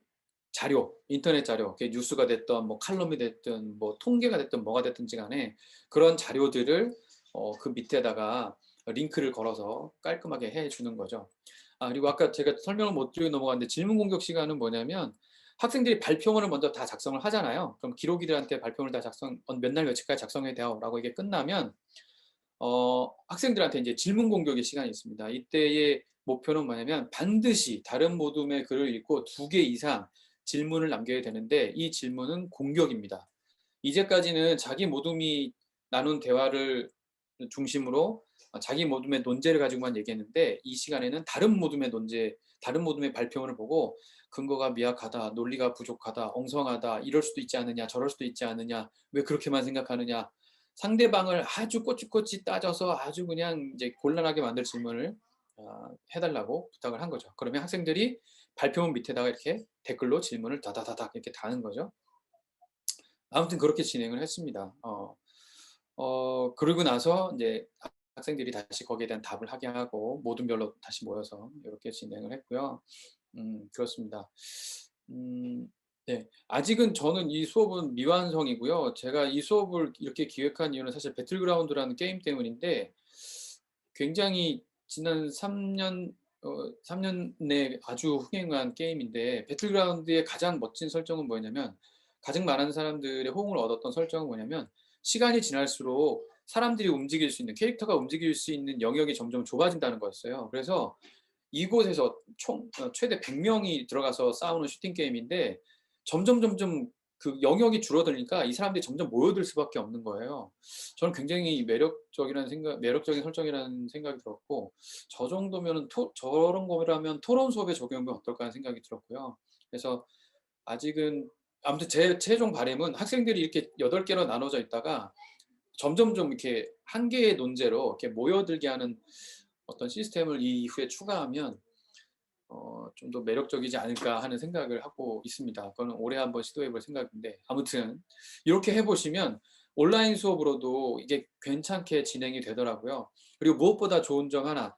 자료, 인터넷 자료, 그게 뉴스가 됐던 뭐 칼럼이 됐든 뭐 통계가 됐든 뭐가 됐든지 간에 그런 자료들을 그 밑에다가 링크를 걸어서 깔끔하게 해주는 거죠. 그리고 아까 제가 설명을 못 드리고 넘어갔는데 질문 공격 시간은 뭐냐면 학생들이 발표문을 먼저 다 작성을 하잖아요. 그럼 기록이들한테 발표문을 다 몇 날 며칠까지 작성해야 돼요. 라고 이게 끝나면 학생들한테 이제 질문 공격의 시간이 있습니다. 이때의 목표는 뭐냐면 반드시 다른 모둠의 글을 읽고 2개 이상 질문을 남겨야 되는데 이 질문은 공격입니다. 이제까지는 자기 모둠이 나눈 대화를 중심으로 자기 모둠의 논제를 가지고만 얘기했는데 이 시간에는 다른 모둠의 논제, 다른 모둠의 발표문을 보고 근거가 미약하다, 논리가 부족하다, 엉성하다, 이럴 수도 있지 않느냐, 저럴 수도 있지 않느냐, 왜 그렇게만 생각하느냐, 상대방을 아주 꼬치꼬치 따져서 아주 그냥 이제 곤란하게 만들 질문을 해달라고 부탁을 한 거죠. 그러면 학생들이 발표문 밑에다가 이렇게 댓글로 질문을 다다다닥 이렇게 다는 거죠. 아무튼 그렇게 진행을 했습니다. 그러고 나서 이제 학생들이 다시 거기에 대한 답을 하게 하고 모둠별로 다시 모여서 이렇게 진행을 했고요. 그렇습니다. 네. 아직은 저는 이 수업은 미완성이고요. 제가 이 수업을 이렇게 기획한 이유는 사실 배틀그라운드라는 게임 때문인데 굉장히 지난 3년 내 아주 흥행한 게임인데 배틀그라운드의 가장 멋진 설정은 뭐냐면 가장 많은 사람들의 호응을 얻었던 설정은 뭐냐면 시간이 지날수록 사람들이 움직일 수 있는 캐릭터가 움직일 수 있는 영역이 점점 좁아진다는 거였어요. 그래서 이곳에서 총 최대 100명이 들어가서 싸우는 슈팅 게임인데 점점 그 영역이 줄어들니까 이 사람들이 점점 모여들 수밖에 없는 거예요. 저는 굉장히 매력적인 설정이라는 생각이 들었고, 저 정도면은 저런 거라면 토론 수업에 적용하면 어떨까 하는 생각이 들었고요. 그래서 아직은 아무튼 제 최종 바람은 학생들이 이렇게 8개로 나눠져 있다가 점점 좀 이렇게 한 개의 논제로 이렇게 모여들게 하는 어떤 시스템을 이후에 추가하면 좀 더 매력적이지 않을까 하는 생각을 하고 있습니다. 그거는 올해 한번 시도해 볼 생각인데 아무튼 이렇게 해보시면 온라인 수업으로도 이게 괜찮게 진행이 되더라고요. 그리고 무엇보다 좋은 점 하나,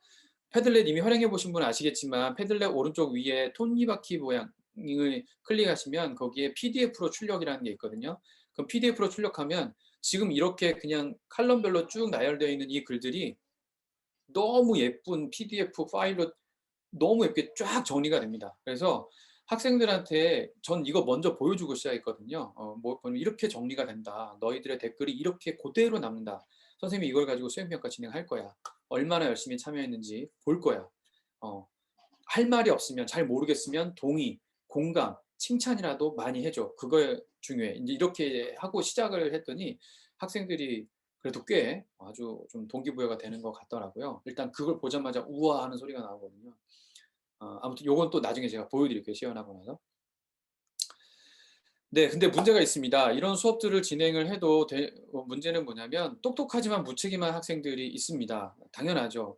패들렛 이미 활용해 보신 분은 아시겠지만 패들렛 오른쪽 위에 톱니바퀴 모양을 클릭하시면 거기에 PDF로 출력이라는 게 있거든요. 그럼 PDF로 출력하면 지금 이렇게 그냥 칼럼별로 쭉 나열되어 있는 이 글들이 너무 예쁜 PDF 파일로 너무 예쁘게 쫙 정리가 됩니다. 그래서 학생들한테 전 이거 먼저 보여주고 시작했거든요. 뭐 보면 이렇게 정리가 된다. 너희들의 댓글이 이렇게 그대로 남는다. 선생님이 이걸 가지고 수행평가 진행할 거야. 얼마나 열심히 참여했는지 볼 거야. 어, 할 말이 없으면, 잘 모르겠으면 동의, 공감, 칭찬이라도 많이 해줘. 그거에 중요해. 이제 이렇게 하고 시작을 했더니 학생들이 그래도 꽤 아주 좀 동기부여가 되는 것 같더라고요. 일단 그걸 보자마자 우와 하는 소리가 나오거든요. 아무튼 요건 또 나중에 제가 보여드릴게요. 시연하고 나서. 네, 근데 문제가 있습니다. 이런 수업들을 진행을 해도 문제는 뭐냐면 똑똑하지만 무책임한 학생들이 있습니다. 당연하죠.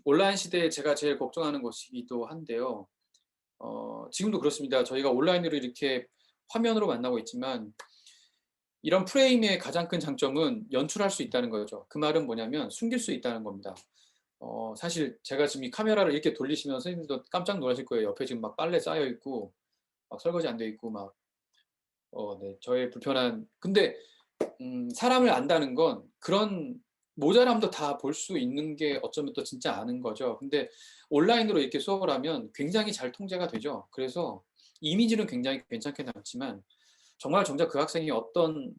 온라인 시대에 제가 제일 걱정하는 것이기도 한데요. 지금도 그렇습니다. 저희가 온라인으로 이렇게 화면으로 만나고 있지만 이런 프레임의 가장 큰 장점은 연출할 수 있다는 거죠. 그 말은 뭐냐면 숨길 수 있다는 겁니다. 사실 제가 지금 이 카메라를 이렇게 돌리시면 선생님도 깜짝 놀라실 거예요. 옆에 지금 막 빨래 쌓여 있고 막 설거지 안 돼 있고 막 네, 저의 불편한 근데 사람을 안다는 건 그런 모자람도 다 볼 수 있는 게 어쩌면 또 진짜 아는 거죠. 근데 온라인으로 이렇게 수업을 하면 굉장히 잘 통제가 되죠. 그래서 이미지는 굉장히 괜찮게 남지만 정말 정작 그 학생이 어떤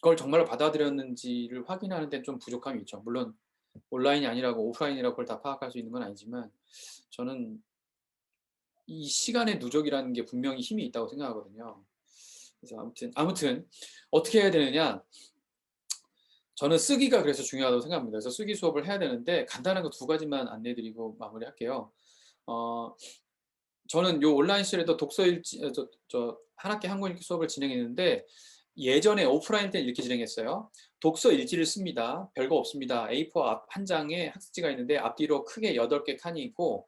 걸 정말로 받아들였는지를 확인하는 데는 좀 부족함이 있죠. 물론 온라인이 아니라고 오프라인이라고 그걸 다 파악할 수 있는 건 아니지만 저는 이 시간의 누적이라는 게 분명히 힘이 있다고 생각하거든요. 그래서 아무튼 어떻게 해야 되느냐? 저는 쓰기가 그래서 중요하다고 생각합니다. 그래서 쓰기 수업을 해야 되는데 간단한 거 두 가지만 안내드리고 마무리할게요. 어, 저는 요 온라인 시절에도 독서일지 한 학기 한 권 읽기 수업을 진행했는데 예전에 오프라인 때는 이렇게 진행했어요. 독서 일지를 씁니다. 별거 없습니다. A4 앞 한 장에 학습지가 있는데 앞뒤로 크게 8개 칸이 있고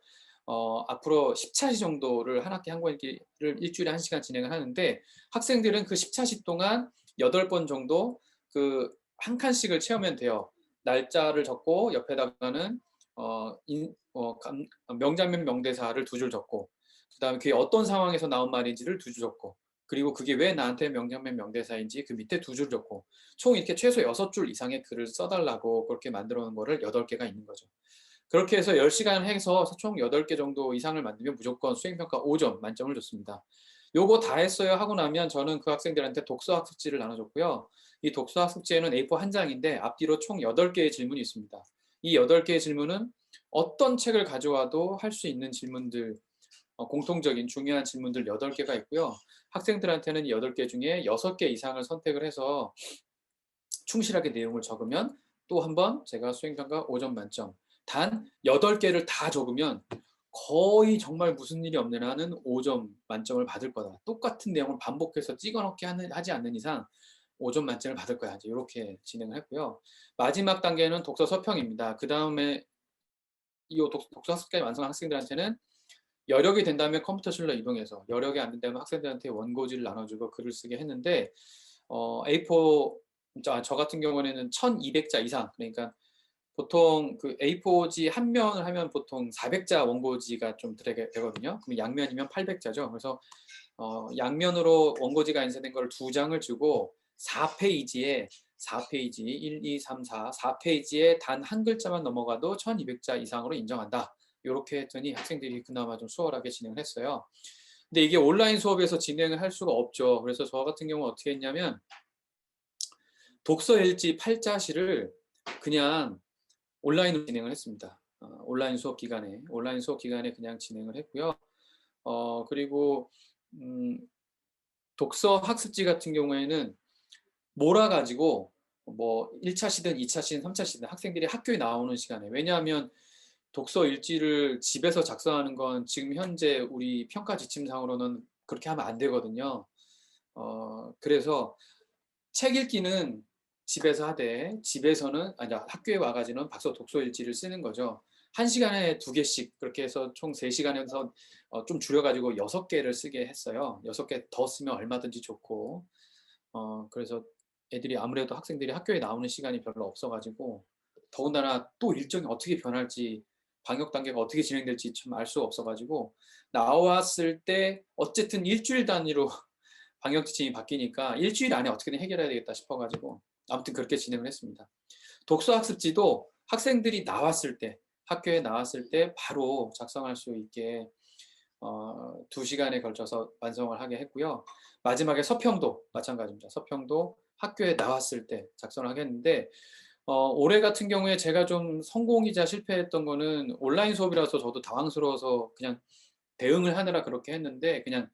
앞으로 10차시 정도를 한 학기 한 권 읽기를 일주일에 1시간 진행을 하는데 학생들은 그 10차시 동안 8번 정도 그 한 칸씩을 채우면 돼요. 날짜를 적고 옆에다가는 명장면 명대사를 두 줄 적고 그다음에 그게 어떤 상황에서 나온 말인지를 두 줄 적고 그리고 그게 왜 나한테 명장면 명대사인지 그 밑에 두 줄 적고 총 이렇게 최소 6줄 이상의 글을 써달라고 그렇게 만들어 놓은 거를 8개가 있는 거죠. 그렇게 해서 10시간 해서 총 8개 정도 이상을 만들면 무조건 수행평가 5점 만점을 줬습니다. 요거 다 했어요 하고 나면 저는 그 학생들한테 독서학습지를 나눠줬고요. 이 독서학습지에는 A4 한 장인데 앞뒤로 총 8개의 질문이 있습니다. 이 8개의 질문은 어떤 책을 가져와도 할 수 있는 질문들 공통적인 중요한 질문들 8개가 있고요. 학생들한테는 이 8개 중에 6개 이상을 선택을 해서 충실하게 내용을 적으면 또 한 번 제가 수행평가 5점 만점. 단 8개를 다 적으면 거의 정말 무슨 일이 없는 한은 5점 만점을 받을 거다. 똑같은 내용을 반복해서 찍어넣기 하지 않는 이상 5점 만점을 받을 거야. 이렇게 진행을 했고요. 마지막 단계는 독서 서평입니다. 그 다음에 이 독서 학습까지 완성한 학생들한테는 여력이 된다면 컴퓨터실로 이동해서 여력이 안 된다면 학생들한테 원고지를 나눠주고 글을 쓰게 했는데 A4 저 같은 경우에는 1200자 이상 그러니까 보통 그 A4지 한 면을 하면 보통 400자 원고지가 좀 되거든요. 그럼 양면이면 800자죠. 그래서 양면으로 원고지가 인쇄된 걸 2장을 주고 4페이지에 4페이지 1, 2, 3, 4 4페이지에 단 한 글자만 넘어가도 1200자 이상으로 인정한다. 이렇게 했더니 학생들이 그나마 좀 수월하게 진행을 했어요. 근데 이게 온라인 수업에서 진행을 할 수가 없죠. 그래서 저 같은 경우 어떻게 했냐면 독서 일지 8자시를 그냥 온라인으로 진행을 했습니다. 온라인 수업 기간에 그냥 진행을 했고요. 그리고 독서 학습지 같은 경우에는 몰아가지고 뭐 1차시든 2차시든 3차시든 학생들이 학교에 나오는 시간에 왜냐하면 독서 일지를 집에서 작성하는 건 지금 현재 우리 평가 지침상으로는 그렇게 하면 안 되거든요. 그래서 책 읽기는 집에서 하되 집에서는 아니 학교에 와가지고는 박사 독서 일지를 쓰는 거죠. 1시간에 2개씩 그렇게 해서 총 3시간에서 좀 줄여가지고 6개를 쓰게 했어요. 6개 더 쓰면 얼마든지 좋고 그래서 애들이 아무래도 학생들이 학교에 나오는 시간이 별로 없어가지고 더군다나 또 일정이 어떻게 변할지 방역 단계가 어떻게 진행될지 참 알 수가 없어가지고 나왔을 때 어쨌든 일주일 단위로 방역 지침이 바뀌니까 일주일 안에 어떻게든 해결해야 되겠다 싶어가지고 아무튼 그렇게 진행을 했습니다. 독서 학습지도 학생들이 나왔을 때 학교에 나왔을 때 바로 작성할 수 있게 2시간에 걸쳐서 완성을 하게 했고요. 마지막에 서평도 마찬가지입니다. 서평도 학교에 나왔을 때 작성을 하게 했는데 올해 같은 경우에 제가 좀 성공이자 실패했던 거는 온라인 수업이라서 저도 당황스러워서 그냥 대응을 하느라 그렇게 했는데, 그냥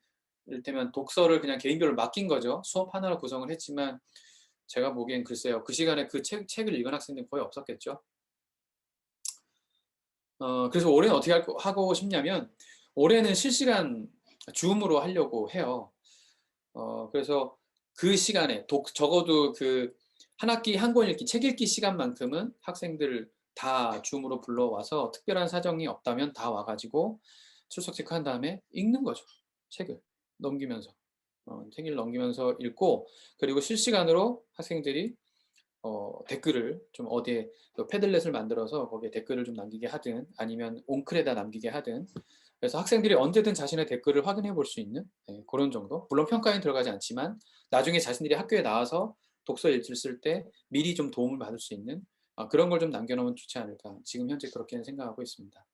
이를테면 독서를 그냥 개인별로 맡긴 거죠. 수업 하나로 구성을 했지만 제가 보기엔 글쎄요. 그 시간에 그 책을 읽은 학생들이 거의 없었겠죠. 그래서 올해는 어떻게 하고 싶냐면, 올해는 실시간 줌으로 하려고 해요. 그래서 그 시간에 적어도 그 한 학기 한 권 읽기, 책 읽기 시간만큼은 학생들을 다 줌으로 불러와서 특별한 사정이 없다면 다 와가지고 출석 체크한 다음에 읽는 거죠. 책을 넘기면서. 책을 넘기면서 읽고, 그리고 실시간으로 학생들이 댓글을 좀 어디에 패들렛을 만들어서 거기에 댓글을 좀 남기게 하든 아니면 온클에다 남기게 하든, 그래서 학생들이 언제든 자신의 댓글을 확인해 볼 수 있는, 그런 정도. 물론 평가에 들어가지 않지만 나중에 자신들이 학교에 나와서 독서 일지를 쓸 때 미리 좀 도움을 받을 수 있는, 그런 걸 좀 남겨놓으면 좋지 않을까. 지금 현재 그렇게는 생각하고 있습니다.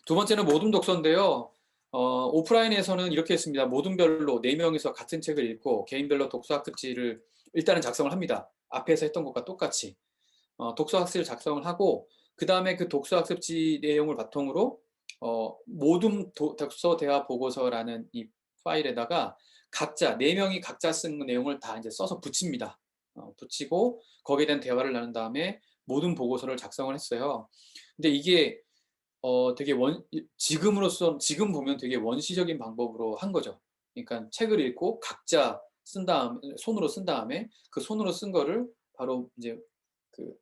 두 번째는 모둠 독서인데요. 오프라인에서는 이렇게 했습니다. 모둠별로 4명이서 같은 책을 읽고 개인별로 독서학습지를 일단은 작성을 합니다. 앞에서 했던 것과 똑같이. 독서학습지를 작성을 하고, 그 다음에 그 독서학습지 내용을 바탕으로 모둠 독서 대화 보고서라는 이 파일에다가 각자 4명이 각자 쓴 내용을 다 이제 써서 붙입니다. 붙이고 거기에 대한 대화를 나눈 다음에 모둠 보고서를 작성을 했어요. 근데 이게 되게 지금 보면 되게 원시적인 방법으로 한 거죠. 그러니까 책을 읽고 각자 쓴 다음, 손으로 쓴 다음에 그 손으로 쓴 거를 바로 이제 그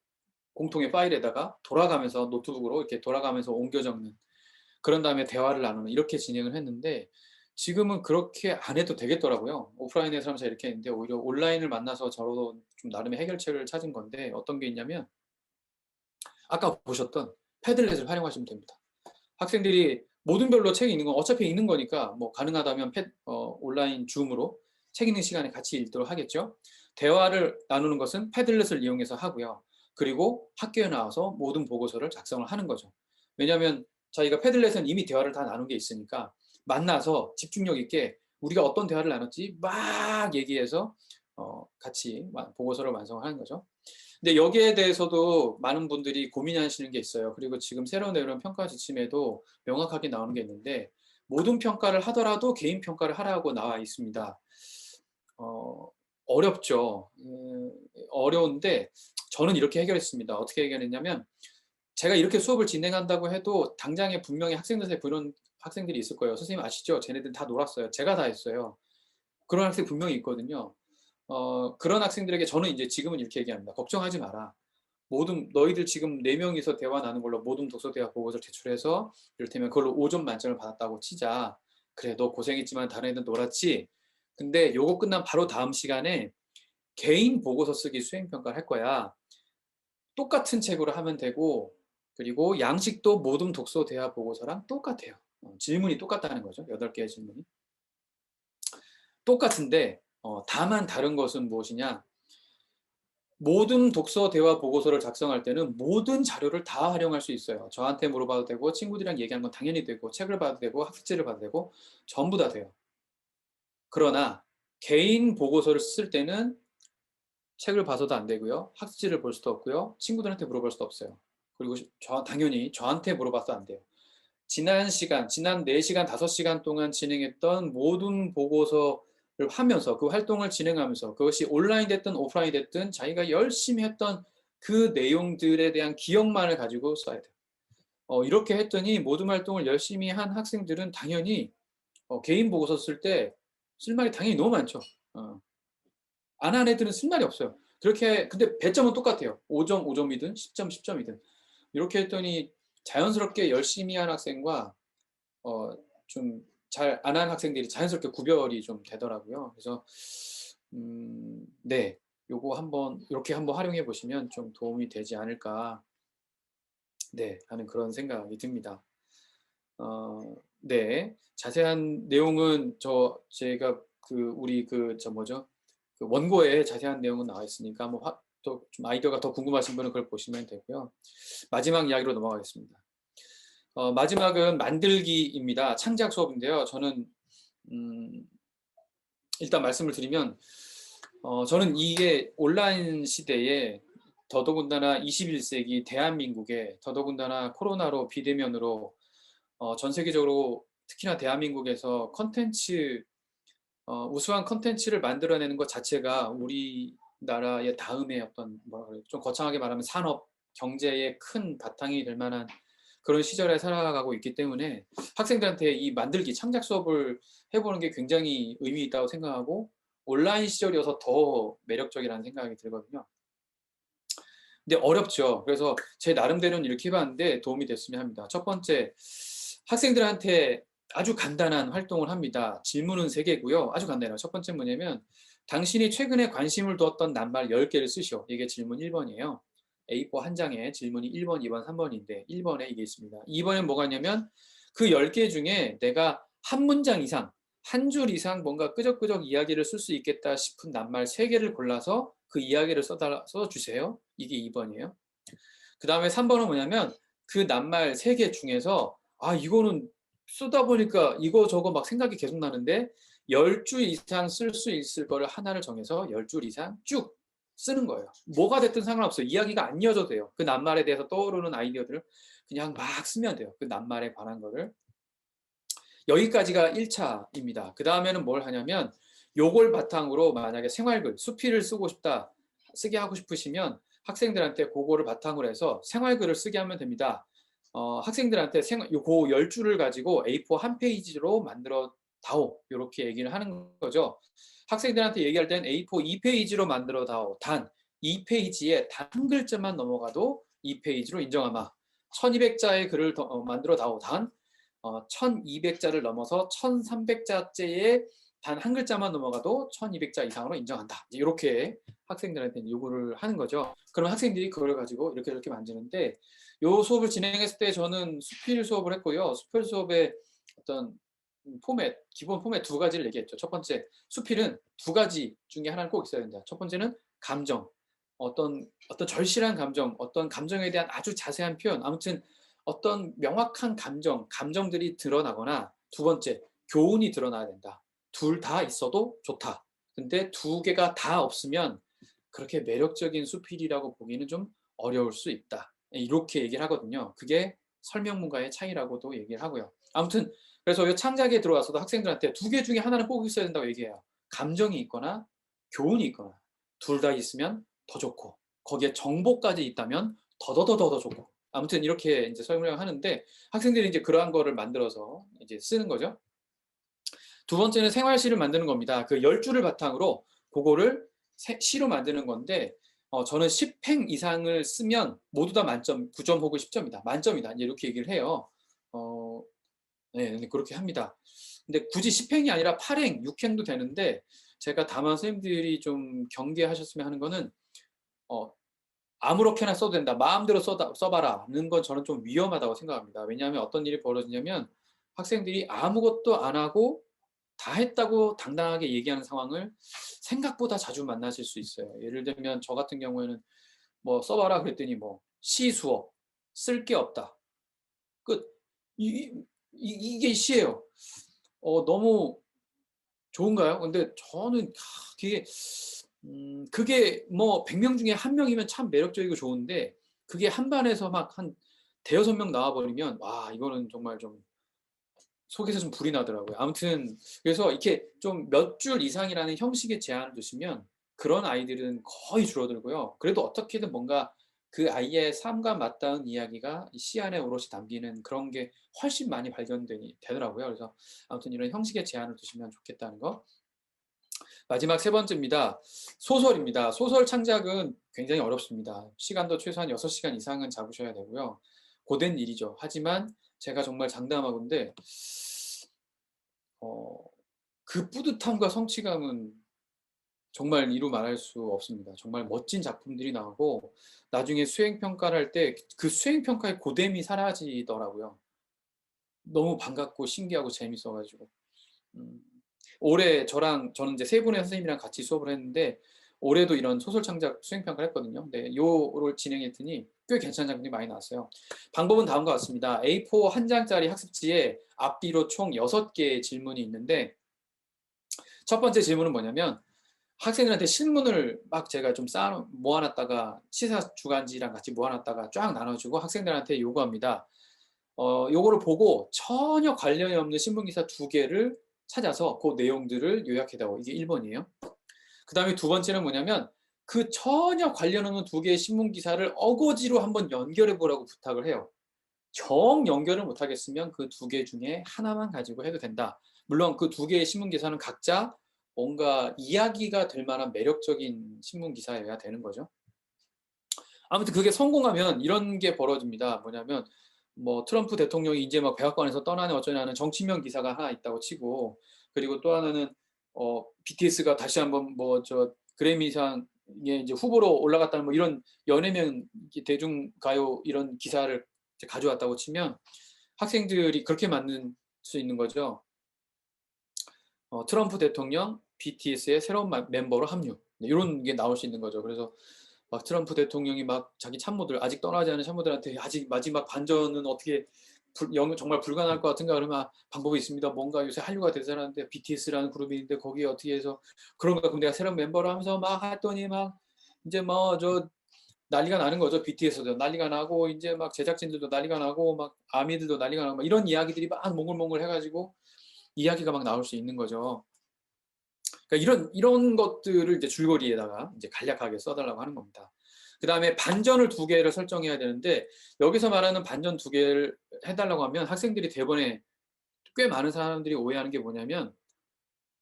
공통의 파일에다가 돌아가면서 노트북으로 이렇게 돌아가면서 옮겨 적는, 그런 다음에 대화를 나누는, 이렇게 진행을 했는데, 지금은 그렇게 안 해도 되겠더라고요. 오프라인에서 하면서 이렇게 했는데 오히려 온라인을 만나서 저도 좀 나름의 해결책을 찾은 건데, 어떤 게 있냐면 아까 보셨던 패들렛을 활용하시면 됩니다. 학생들이 모든 별로 책 읽는 건 어차피 읽는 거니까 뭐 가능하다면 온라인 줌으로 책 읽는 시간에 같이 읽도록 하겠죠. 대화를 나누는 것은 패들렛을 이용해서 하고요. 그리고 학교에 나와서 모든 보고서를 작성을 하는 거죠. 왜냐하면 저희가 패들렛은 이미 대화를 다 나눈 게 있으니까 만나서 집중력 있게 우리가 어떤 대화를 나눴지 막 얘기해서 같이 보고서를 완성을 하는 거죠. 근데 여기에 대해서도 많은 분들이 고민하시는 게 있어요. 그리고 지금 새로 내놓은 평가 지침에도 명확하게 나오는 게 있는데, 모든 평가를 하더라도 개인 평가를 하라고 나와 있습니다. 어렵죠. 어려운데 저는 이렇게 해결했습니다. 어떻게 해결했냐면, 제가 이렇게 수업을 진행한다고 해도 당장에 분명히 학생들한테 그런 학생들이 있을 거예요. 선생님 아시죠? 쟤네들 다 놀았어요. 제가 다 했어요. 그런 학생 분명히 있거든요. 그런 학생들에게 저는 이제 지금은 이렇게 얘기합니다. 걱정하지 마라. 너희들 지금 4명이서 대화 나눈 걸로 모든 독서 대화 보고서를 제출해서 이를테면 그걸로 5점 만점을 받았다고 치자. 그래, 너 고생했지만 다른 애들 놀았지? 근데 요거 끝난 바로 다음 시간에 개인 보고서 쓰기 수행평가를 할 거야. 똑같은 책으로 하면 되고, 그리고 양식도 모든 독서 대화 보고서랑 똑같아요. 질문이 똑같다는 거죠. 8개의 질문이. 똑같은데, 다만 다른 것은 무엇이냐? 모든 독서 대화 보고서를 작성할 때는 모든 자료를 다 활용할 수 있어요. 저한테 물어봐도 되고, 친구들이랑 얘기하는 건 당연히 되고, 책을 봐도 되고, 학습지를 봐도 되고, 전부 다 돼요. 그러나 개인 보고서를 쓸 때는 책을 봐서도 안 되고요. 학습지를 볼 수도 없고요. 친구들한테 물어볼 수도 없어요. 그리고 당연히 저한테 물어봐도 안 돼요. 지난 4시간, 5시간 동안 진행했던 모든 보고서를 하면서, 그 활동을 진행하면서, 그것이 온라인 됐든 오프라인 됐든 자기가 열심히 했던 그 내용들에 대한 기억만을 가지고 써야 돼요. 이렇게 했더니 모든 활동을 열심히 한 학생들은 당연히 개인 보고서 쓸 때 쓸 말이 당연히 너무 많죠. 안 한 애들은 쓸 말이 없어요. 그렇게, 근데 배점은 똑같아요. 5점, 5점이든 10점, 10점이든. 이렇게 했더니 자연스럽게 열심히 한 학생과 좀 잘 안 한 학생들이 자연스럽게 구별이 좀 되더라고요. 그래서 네, 요거 한번 이렇게 한번 활용해 보시면 좀 도움이 되지 않을까, 네, 하는 그런 생각이 듭니다. 네, 자세한 내용은 제가 우리 뭐죠? 그 원고에 자세한 내용은 나와 있으니까 한번 또 좀 아이디어가 더 궁금하신 분은 그걸 보시면 되고요. 마지막 이야기로 넘어가겠습니다. 마지막은 만들기입니다. 창작 수업인데요. 저는 일단 말씀을 드리면, 저는 이게 온라인 시대에 더더군다나 21세기 대한민국에 더더군다나 코로나로 비대면으로 전 세계적으로 특히나 대한민국에서 우수한 컨텐츠를 만들어내는 것 자체가 우리나라의 다음에 어떤 좀 거창하게 말하면 산업, 경제의 큰 바탕이 될 만한 그런 시절에 살아가고 있기 때문에 학생들한테 이 만들기, 창작 수업을 해보는 게 굉장히 의미 있다고 생각하고 온라인 시절이어서 더 매력적이라는 생각이 들거든요. 근데 어렵죠. 그래서 제 나름대로는 이렇게 해봤는데 도움이 됐으면 합니다. 첫 번째, 학생들한테 아주 간단한 활동을 합니다. 질문은 3개고요. 아주 간단해요. 첫 번째 뭐냐면 당신이 최근에 관심을 두었던 낱말 10개를 쓰시오. 이게 질문 1번이에요. A4 한 장에 질문이 1번, 2번, 3번인데 1번에 이게 있습니다. 2번엔 뭐가 있냐면 그 10개 중에 내가 한 문장 이상, 한 줄 이상 뭔가 끄적끄적 이야기를 쓸 수 있겠다 싶은 낱말 3개를 골라서 그 이야기를 써주세요. 이게 2번이에요. 그 다음에 3번은 뭐냐면 그 낱말 3개 중에서 이거는 쓰다 보니까 이거저거 막 생각이 계속 나는데 10줄 이상 쓸 수 있을 거를 하나를 정해서 10줄 이상 쭉 쓰는 거예요. 뭐가 됐든 상관없어요. 이야기가 안 이어져도 돼요. 그 낱말에 대해서 떠오르는 아이디어들을 그냥 막 쓰면 돼요. 그 낱말에 관한 거를. 여기까지가 1차입니다. 그 다음에는 뭘 하냐면 요걸 바탕으로 만약에 생활글, 수필을 쓰고 싶다, 쓰게 하고 싶으시면 학생들한테 그거를 바탕으로 해서 생활글을 쓰게 하면 됩니다. 학생들한테 요 10줄을 가지고 A4 한 페이지로 만들어 다오. 이렇게 얘기를 하는 거죠. 학생들한테 얘기할 땐 A4 2페이지로 만들어 다오. 단 2페이지에 단 한 글자만 넘어가도 2페이지로 인정하마. 1200자의 글을 만들어 다오. 단 1200자를 넘어서 1300자째에 단 한 글자만 넘어가도 1200자 이상으로 인정한다. 이렇게 학생들한테 요구를 하는 거죠. 그러면 학생들이 그걸 가지고 이렇게 만드는데 요 수업을 진행했을 때 저는 수필 수업을 했고요. 수필 수업의 어떤 포맷, 기본 포맷 2가지를 얘기했죠. 첫 번째, 수필은 2가지 중에 하나는 꼭 있어야 된다. 첫 번째는 감정. 어떤 절실한 감정, 어떤 감정에 대한 아주 자세한 표현, 아무튼 어떤 명확한 감정들이 드러나거나 두 번째, 교훈이 드러나야 된다. 둘 다 있어도 좋다. 근데 2개가 다 없으면 그렇게 매력적인 수필이라고 보기는 좀 어려울 수 있다. 이렇게 얘기를 하거든요. 그게 설명문과의 차이라고도 얘기를 하고요. 아무튼 그래서 이 창작에 들어와서도 학생들한테 2개 중에 하나는 꼭 있어야 된다고 얘기해요. 감정이 있거나 교훈이 있거나 둘 다 있으면 더 좋고 거기에 정보까지 있다면 더더더더 좋고 아무튼 이렇게 이제 설명을 하는데 학생들이 이제 그러한 거를 만들어서 이제 쓰는 거죠. 두 번째는 생활시를 만드는 겁니다. 그 10줄을 바탕으로 그거를 시로 만드는 건데 저는 10행 이상을 쓰면 모두 다 만점, 9점 혹은 10점이다. 만점이다. 이렇게 얘기를 해요. 네, 그렇게 합니다. 근데 굳이 10행이 아니라 8행, 6행도 되는데 제가 다만 선생님들이 좀 경계하셨으면 하는 거는 아무렇게나 써도 된다. 마음대로 써봐라는 건 저는 좀 위험하다고 생각합니다. 왜냐하면 어떤 일이 벌어지냐면 학생들이 아무것도 안 하고 다 했다고 당당하게 얘기하는 상황을 생각보다 자주 만나실 수 있어요. 예를 들면 저 같은 경우에는 뭐 써봐라 그랬더니 뭐 시수업 쓸 게 없다. 끝. 이게 시예요. 너무 좋은가요? 근데 저는 그게 뭐 100명 중에 1명이면 참 매력적이고 좋은데 그게 한 반에서 막 한 대여섯 명 나와버리면 와 이거는 정말 좀 속에서 좀 불이 나더라고요. 아무튼 그래서 이렇게 좀 몇 줄 이상이라는 형식의 제한을 두시면 그런 아이들은 거의 줄어들고요. 그래도 어떻게든 뭔가 그 아이의 삶과 맞닿은 이야기가 시 안에 오롯이 담기는 그런 게 훨씬 많이 발견되더라고요. 그래서 아무튼 이런 형식의 제한을 두시면 좋겠다는 거. 마지막 3번째입니다. 소설입니다. 소설 창작은 굉장히 어렵습니다. 시간도 최소한 6시간 이상은 잡으셔야 되고요. 고된 일이죠. 하지만 제가 정말 장담하건대 그 뿌듯함과 성취감은 정말 이루 말할 수 없습니다. 정말 멋진 작품들이 나오고 나중에 수행평가를 할 때 그 수행평가의 고됨이 사라지더라고요. 너무 반갑고 신기하고 재밌어가지고. 음, 올해 저는 이제 3분의 선생님이랑 같이 수업을 했는데 올해도 이런 소설 창작 수행평가를 했거든요. 근데 요를 진행했더니 꽤 괜찮은 작품이 많이 나왔어요. 방법은 다음과 같습니다. A4 한 장짜리 학습지에 앞뒤로 총 6개의 질문이 있는데 첫 번째 질문은 뭐냐면 학생들한테 실문을 막 제가 좀 쌓아 모아놨다가 시사 주간지랑 같이 모아놨다가 쫙 나눠주고 학생들한테 요구합니다. 요거를 보고 전혀 관련이 없는 신문기사 두 개를 찾아서 그 내용들을 요약해다오. 이게 1번이에요. 그 다음에 두 번째는 뭐냐면 그 전혀 관련 없는 두 개의 신문기사를 어거지로 한번 연결해 보라고 부탁을 해요. 정 연결을 못하겠으면 그 두 개 중에 하나만 가지고 해도 된다. 물론 그 두 개의 신문기사는 각자 뭔가 이야기가 될 만한 매력적인 신문기사여야 되는 거죠. 아무튼 그게 성공하면 이런 게 벌어집니다. 뭐냐면 뭐 트럼프 대통령이 이제 막 백악관에서 떠나네 어쩌냐는 정치면 기사가 하나 있다고 치고, 그리고 또 하나는 BTS가 다시 한번 뭐 저 그래미상에 이제 후보로 올라갔다는 뭐 이런 연예명 대중가요 이런 기사를 가져왔다고 치면 학생들이 그렇게 만들 수 있는 거죠. 트럼프 대통령 BTS의 새로운 멤버로 합류, 이런 게 나올 수 있는 거죠. 그래서 막 트럼프 대통령이 막 자기 참모들 아직 떠나지 않은 참모들한테 아직 마지막 반전은 어떻게 정말 불가능할 것 같은가 그러면 방법이 있습니다. 뭔가 요새 한류가 대세라는데 BTS라는 그룹이 있는데 거기에 어떻게 해서 그런가 그럼 내가 새로운 멤버로 하면서 막 했더니 막 이제 뭐 저 난리가 나는 거죠. BTS도 난리가 나고 이제 막 제작진들도 난리가 나고 막 아미들도 난리가 나고 막 이런 이야기들이 막 몽글몽글 해가지고 이야기가 막 나올 수 있는 거죠. 그러니까 이런 것들을 이제 줄거리에다가 이제 간략하게 써달라고 하는 겁니다. 그 다음에 반전을 두 개를 설정해야 되는데 여기서 말하는 반전 두 개를 해달라고 하면 학생들이 대번에 꽤 많은 사람들이 오해하는 게 뭐냐면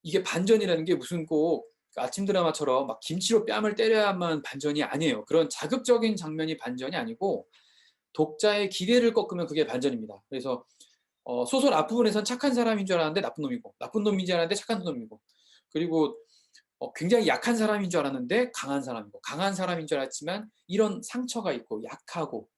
이게 반전이라는 게 무슨 꼭 아침 드라마처럼 막 김치로 뺨을 때려야만 반전이 아니에요. 그런 자극적인 장면이 반전이 아니고 독자의 기대를 꺾으면 그게 반전입니다. 그래서 소설 앞부분에선 착한 사람인 줄 알았는데 나쁜 놈이고 나쁜 놈인 줄 알았는데 착한 놈이고, 그리고 굉장히 약한 사람인 줄 알았는데 강한 사람이고 강한 사람인 줄 알았지만 이런 상처가 있고 약하고,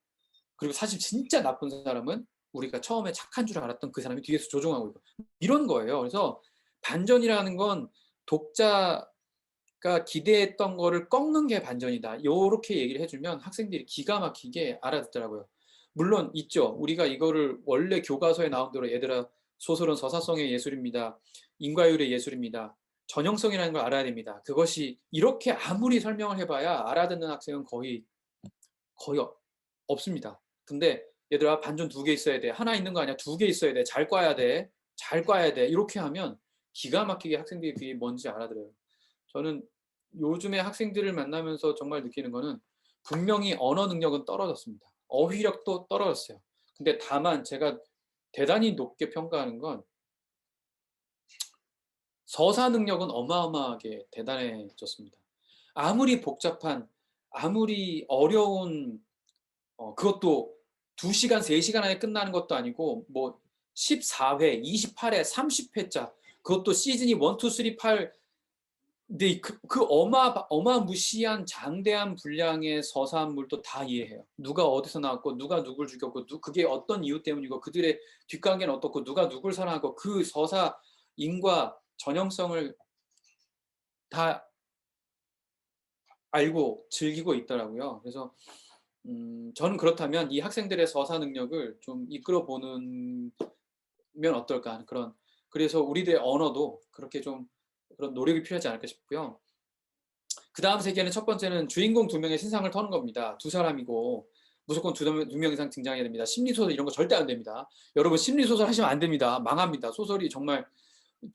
그리고 사실 진짜 나쁜 사람은 우리가 처음에 착한 줄 알았던 그 사람이 뒤에서 조종하고 있고 이런 거예요. 그래서 반전이라는 건 독자가 기대했던 거를 꺾는 게 반전이다. 이렇게 얘기를 해주면 학생들이 기가 막히게 알아듣더라고요. 물론 있죠. 우리가 이거를 원래 교과서에 나온 대로 얘들아 소설은 서사성의 예술입니다. 인과율의 예술입니다. 전형성이라는 걸 알아야 됩니다. 그것이 이렇게 아무리 설명을 해봐야 알아듣는 학생은 거의 없습니다. 근데 얘들아 반전 두 개 있어야 돼. 하나 있는 거 아니야. 두 개 있어야 돼. 잘 꽈야 돼. 잘 꽈야 돼. 이렇게 하면 기가 막히게 학생들이 그게 뭔지 알아들어요. 저는 요즘에 학생들을 만나면서 정말 느끼는 거는 분명히 언어 능력은 떨어졌습니다. 어휘력도 떨어졌어요. 근데 다만 제가 대단히 높게 평가하는 건 서사 능력은 어마어마하게 대단해졌습니다. 아무리 복잡한, 아무리 어려운, 그것도 2시간, 3시간 안에 끝나는 것도 아니고, 뭐, 14회, 28회, 30회짜, 그것도 시즌이 1, 2, 3, 8, 근데 그 어마무시한 장대한 분량의 서사물도 다 이해해요. 누가 어디서 나왔고, 누가 누굴 죽였고, 그게 어떤 이유 때문이고, 그들의 뒷관계는 어떻고, 누가 누굴 사랑하고, 그 서사 인과 전형성을 다 알고 즐기고 있더라고요. 그래서 저는 그렇다면 이 학생들의 서사 능력을 좀 이끌어 보는 면 어떨까 하는 그런, 그래서 우리들의 언어도 그렇게 좀 그런 노력이 필요하지 않을까 싶고요. 그 다음 세계는 첫 번째는 주인공 두 명의 신상을 터는 겁니다. 두 사람이고 무조건 두 명 이상 등장해야 됩니다. 심리소설 이런 거 절대 안 됩니다. 여러분 심리소설 하시면 안 됩니다. 망합니다. 소설이 정말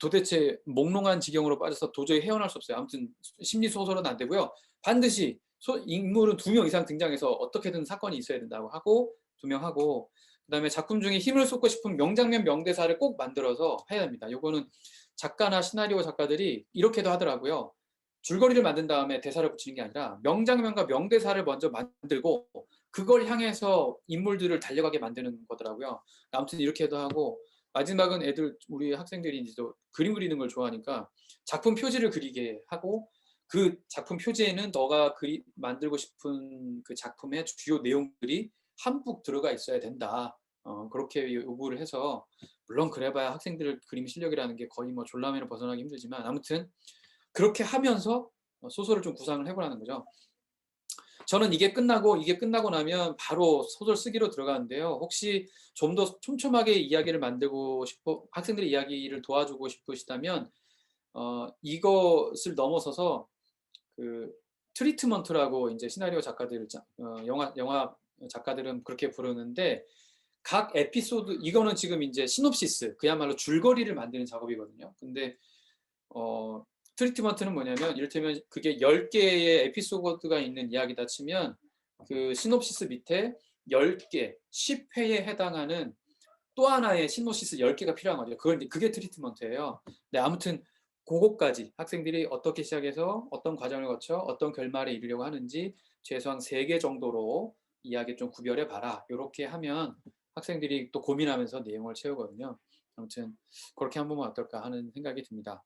도대체 몽롱한 지경으로 빠져서 도저히 헤어날 수 없어요. 아무튼 심리소설은 안 되고요. 반드시 인물은 두 명 이상 등장해서 어떻게든 사건이 있어야 된다고 하고, 두 명 하고, 그다음에 작품 중에 힘을 쏟고 싶은 명장면 명대사를 꼭 만들어서 해야 됩니다. 요거는 작가나 시나리오 작가들이 이렇게도 하더라고요. 줄거리를 만든 다음에 대사를 붙이는 게 아니라 명장면과 명대사를 먼저 만들고 그걸 향해서 인물들을 달려가게 만드는 거더라고요. 아무튼 이렇게도 하고, 마지막은 우리 학생들이 이제 또 그림 그리는 걸 좋아하니까 작품 표지를 그리게 하고, 그 작품 표지에는 너가 만들고 싶은 그 작품의 주요 내용들이 한뿍 들어가 있어야 된다. 그렇게 요구를 해서, 물론 그래봐야 학생들 그림 실력이라는 게 거의 뭐 졸라매를 벗어나기 힘들지만 아무튼 그렇게 하면서 소설을 좀 구상을 해보라는 거죠. 저는 이게 끝나고 나면 바로 소설 쓰기로 들어가는데요. 혹시 좀 더 촘촘하게 이야기를 만들고 학생들의 이야기를 도와주고 싶으시다면 이것을 넘어서서 그 트리트먼트라고 이제 시나리오 작가들, 영화 작가들은 그렇게 부르는데, 각 에피소드, 이거는 지금 이제 시놉시스, 그야말로 줄거리를 만드는 작업이거든요. 근데 트리트먼트는 뭐냐면, 이를테면 그게 10개의 에피소드가 있는 이야기다 치면 그 시놉시스 밑에 10개, 10회에 해당하는 또 하나의 시놉시스 10개가 필요한 거죠. 그게 트리트먼트예요. 네, 아무튼 그거까지 학생들이 어떻게 시작해서 어떤 과정을 거쳐 어떤 결말에 이르려고 하는지 최소한 3개 정도로 이야기 좀 구별해 봐라. 이렇게 하면 학생들이 또 고민하면서 내용을 채우거든요. 아무튼 그렇게 한번 어떨까 하는 생각이 듭니다.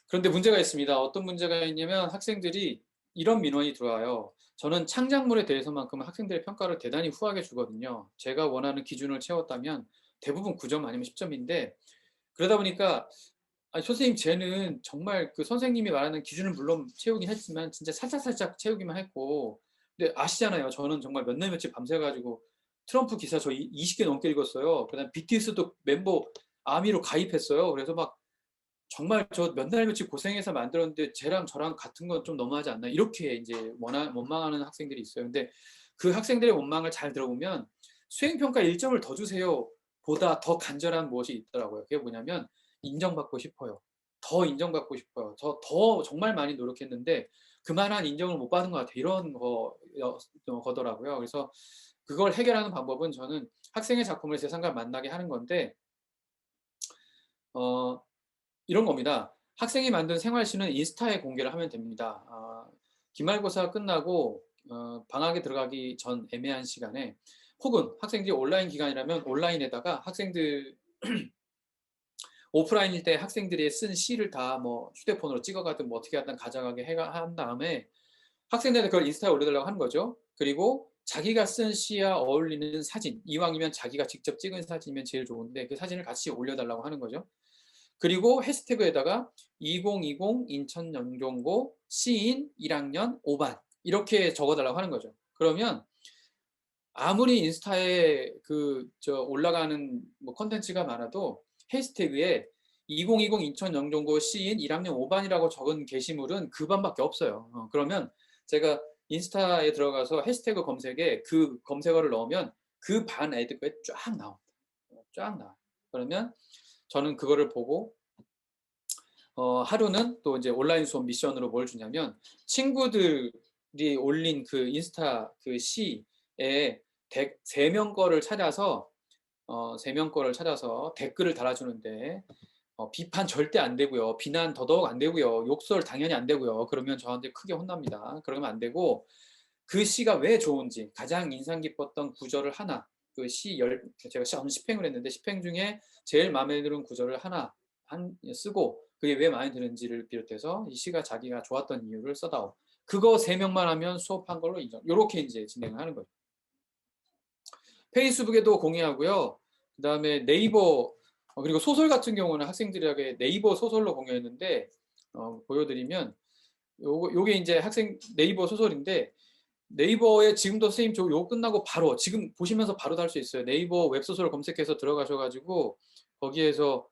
그런데 문제가 있습니다. 어떤 문제가 있냐면 학생들이 이런 민원이 들어와요. 저는 창작물에 대해서만큼은 학생들의 평가를 대단히 후하게 주거든요. 제가 원하는 기준을 채웠다면 대부분 9점 아니면 10점인데, 그러다 보니까 아니, 선생님 쟤는 정말 그 선생님이 말하는 기준을 물론 채우긴 했지만 진짜 살짝살짝 채우기만 했고, 근데 아시잖아요. 저는 정말 몇 날 며칠 밤새가지고 트럼프 기사 저 20개 넘게 읽었어요. 그다음 BTS도 멤버 아미로 가입했어요. 그래서 막 정말 저 몇 날 며칠 고생해서 만들었는데 쟤랑 저랑 같은 건 좀 너무하지 않나, 이렇게 이제 원망하는 학생들이 있어요. 근데 그 학생들의 원망을 잘 들어보면 수행평가 1점을 더 주세요 보다 더 간절한 무엇이 있더라고요. 그게 뭐냐면 인정받고 싶어요. 더 인정받고 싶어요. 더 정말 많이 노력했는데 그만한 인정을 못 받은 것 같아요. 이런 거더라고요. 그래서 그걸 해결하는 방법은 저는 학생의 작품을 세상과 만나게 하는 건데, 어, 이런 겁니다. 학생이 만든 생활시는 인스타에 공개를 하면 됩니다. 기말고사 끝나고 방학에 들어가기 전 애매한 시간에, 혹은 학생들이 온라인 기간이라면 온라인에다가 학생들 오프라인일 때 학생들이 쓴 시를 다 뭐 휴대폰으로 찍어가든 뭐 어떻게 하든 가져가게 한 다음에 학생들한테 그걸 인스타에 올려달라고 하는 거죠. 그리고 자기가 쓴 시와 어울리는 사진, 이왕이면 자기가 직접 찍은 사진이면 제일 좋은데 그 사진을 같이 올려달라고 하는 거죠. 그리고 해시태그에다가 2020 인천영종고 시인 1학년 5반 이렇게 적어달라고 하는 거죠. 그러면 아무리 인스타에 올라가는 뭐 컨텐츠가 많아도 해시태그에 2020 인천영종고 시인 1학년 5반이라고 적은 게시물은 그 반밖에 없어요. 그러면 제가 인스타에 들어가서 해시태그 검색에 그 검색어를 넣으면 그 반 애들까지 쫙 나옵니다. 쫙 나와요. 그러면 저는 그거를 보고 하루는 또 이제 온라인 수업 미션으로 뭘 주냐면, 친구들이 올린 그 인스타 그 시에 3명 거를 찾아서 3명 거를 찾아서 댓글을 달아주는데, 비판 절대 안 되고요. 비난 더더욱 안 되고요. 욕설 당연히 안 되고요. 그러면 저한테 크게 혼납니다. 그러면 안 되고, 그 시가 왜 좋은지 가장 인상 깊었던 구절을 하나, 제가 10행을 했는데 10행 중에 제일 마음에 드는 구절을 하나 쓰고 그게 왜 마음에 드는지를 비롯해서 이 시가 자기가 좋았던 이유를 써다오. 그거 3명만 하면 수업한 걸로 인정. 이렇게 이제 진행을 하는 거죠. 페이스북에도 공유하고요. 그 다음에 네이버, 그리고 소설 같은 경우는 학생들에게 네이버 소설로 공유했는데, 보여드리면, 요게 이제 네이버 소설인데, 네이버에 지금도 선생님 저 요거 끝나고 바로 지금 보시면서 바로 달 수 있어요. 네이버 웹소설 검색해서 들어가셔가지고 거기에서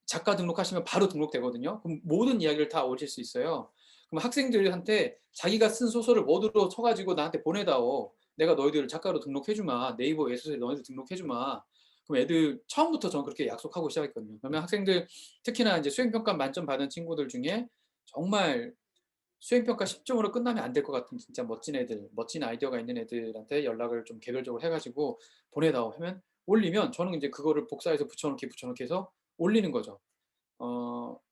작가 등록하시면 바로 등록되거든요. 그럼 모든 이야기를 다 올릴 수 있어요. 그럼 학생들한테 자기가 쓴 소설을 워드로 쳐가지고 나한테 보내다오. 내가 너희들을 작가로 등록해주마. 네이버 웹소설에 너희들 등록해주마. 그럼 애들 처음부터 저는 그렇게 약속하고 시작했거든요. 그러면 학생들 특히나 이제 수행평가 만점 받은 친구들 중에 정말 수행평가 10점으로 끝나면 안 될 것 같은 진짜 멋진 애들, 멋진 아이디어가 있는 애들한테 연락을 좀 개별적으로 해가지고 보내다오 하면 올리면 저는 이제 그거를 복사해서 붙여넣기 해서 올리는 거죠.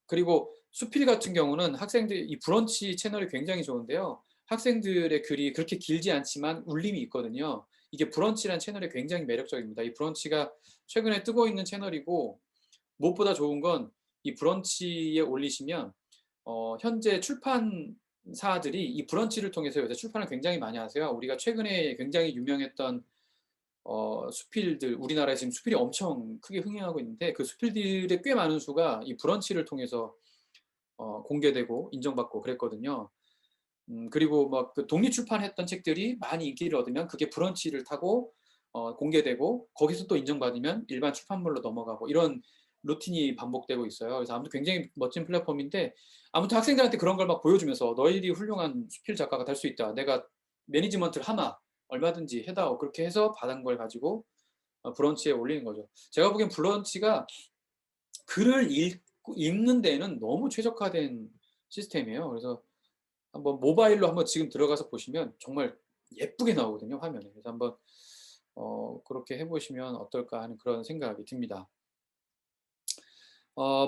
그리고 수필 같은 경우는 학생들 이 브런치 채널이 굉장히 좋은데요. 학생들의 글이 그렇게 길지 않지만 울림이 있거든요. 이게 브런치라는 채널이 굉장히 매력적입니다. 이 브런치가 최근에 뜨고 있는 채널이고, 무엇보다 좋은 건 이 브런치에 올리시면 현재 출판사들이 이 브런치를 통해서 요새 출판을 굉장히 많이 하세요. 우리가 최근에 굉장히 유명했던 수필들, 우리나라에 지금 수필이 엄청 크게 흥행하고 있는데 그 수필들의 꽤 많은 수가 이 브런치를 통해서 공개되고 인정받고 그랬거든요. 그리고 막 그 독립 출판했던 책들이 많이 인기를 얻으면 그게 브런치를 타고 공개되고 거기서 또 인정받으면 일반 출판물로 넘어가고, 이런 루틴이 반복되고 있어요. 그래서 아무튼 굉장히 멋진 플랫폼인데 아무튼 학생들한테 그런 걸 막 보여주면서 너희들이 훌륭한 수필 작가가 될 수 있다. 내가 매니지먼트를 하마 얼마든지 해다오. 그렇게 해서 받은 걸 가지고 브런치에 올리는 거죠. 제가 보기엔 브런치가 글을 읽는 데에는 너무 최적화된 시스템이에요. 그래서 한번 모바일로 한번 지금 들어가서 보시면 정말 예쁘게 나오거든요, 화면에. 그래서 한번 그렇게 해보시면 어떨까 하는 그런 생각이 듭니다.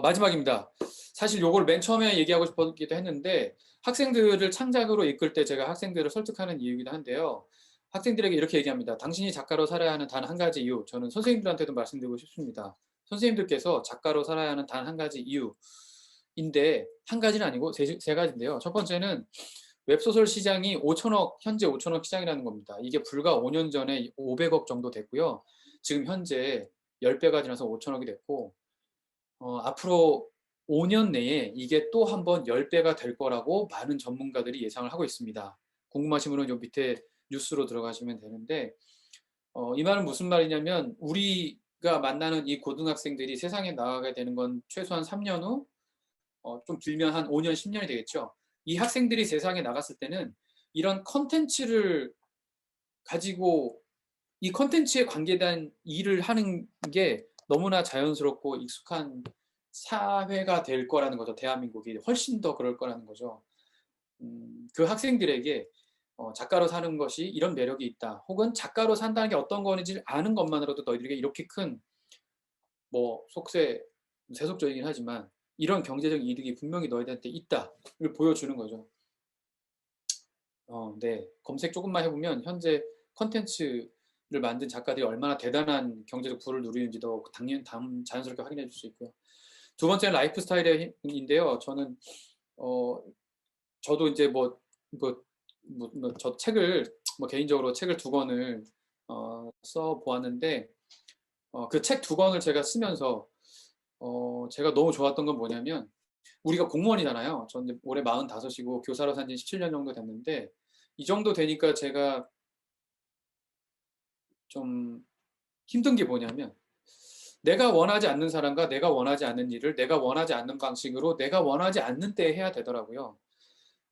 마지막입니다. 사실 요걸 맨 처음에 얘기하고 싶었기도 했는데 학생들을 창작으로 이끌 때 제가 학생들을 설득하는 이유이기도 한데요. 학생들에게 이렇게 얘기합니다. 당신이 작가로 살아야 하는 단 한 가지 이유. 저는 선생님들한테도 말씀드리고 싶습니다. 선생님들께서 작가로 살아야 하는 단 한 가지 이유인데 한 가지는 아니고 세 가지인데요. 첫 번째는 웹소설 시장이 5천억, 현재 5천억 시장이라는 겁니다. 이게 불과 5년 전에 500억 정도 됐고요. 지금 현재 10배가 지나서 5천억이 됐고 앞으로 5년 내에 이게 또 한 번 10배가 될 거라고 많은 전문가들이 예상을 하고 있습니다. 궁금하신 분은 요 밑에 뉴스로 들어가시면 되는데 이 말은 무슨 말이냐면 우리가 만나는 이 고등학생들이 세상에 나가게 되는 건 최소한 3년 후, 좀 길면 한 5년, 10년이 되겠죠. 이 학생들이 세상에 나갔을 때는 이런 컨텐츠를 가지고 이 컨텐츠에 관계된 일을 하는 게 너무나 자연스럽고 익숙한 사회가 될 거라는 거죠. 대한민국이 훨씬 더 그럴 거라는 거죠. 그 학생들에게 작가로 사는 것이 이런 매력이 있다. 혹은 작가로 산다는 게 어떤 거는지 아는 것만으로도 너희들에게 이렇게 큰 속세, 세속적이긴 하지만 이런 경제적 이득이 분명히 너희들한테 있다를 보여주는 거죠. 네. 검색 조금만 해보면 현재 컨텐츠를 만든 작가들이 얼마나 대단한 경제적 부를 누리는지도 자연스럽게 확인해 줄 수 있고요. 두 번째는 라이프 스타일인데요. 저는 저도 이제 저 책을 개인적으로 책을 두 권을 써 보았는데 그 책 두 권을 제가 쓰면서 제가 너무 좋았던 건 뭐냐면 우리가 공무원이잖아요. 저는 올해 45이고 교사로 산지 17년 정도 됐는데 이 정도 되니까 제가 좀 힘든 게 뭐냐면 내가 원하지 않는 사람과 내가 원하지 않는 일을 내가 원하지 않는 방식으로 내가 원하지 않는 때 해야 되더라고요.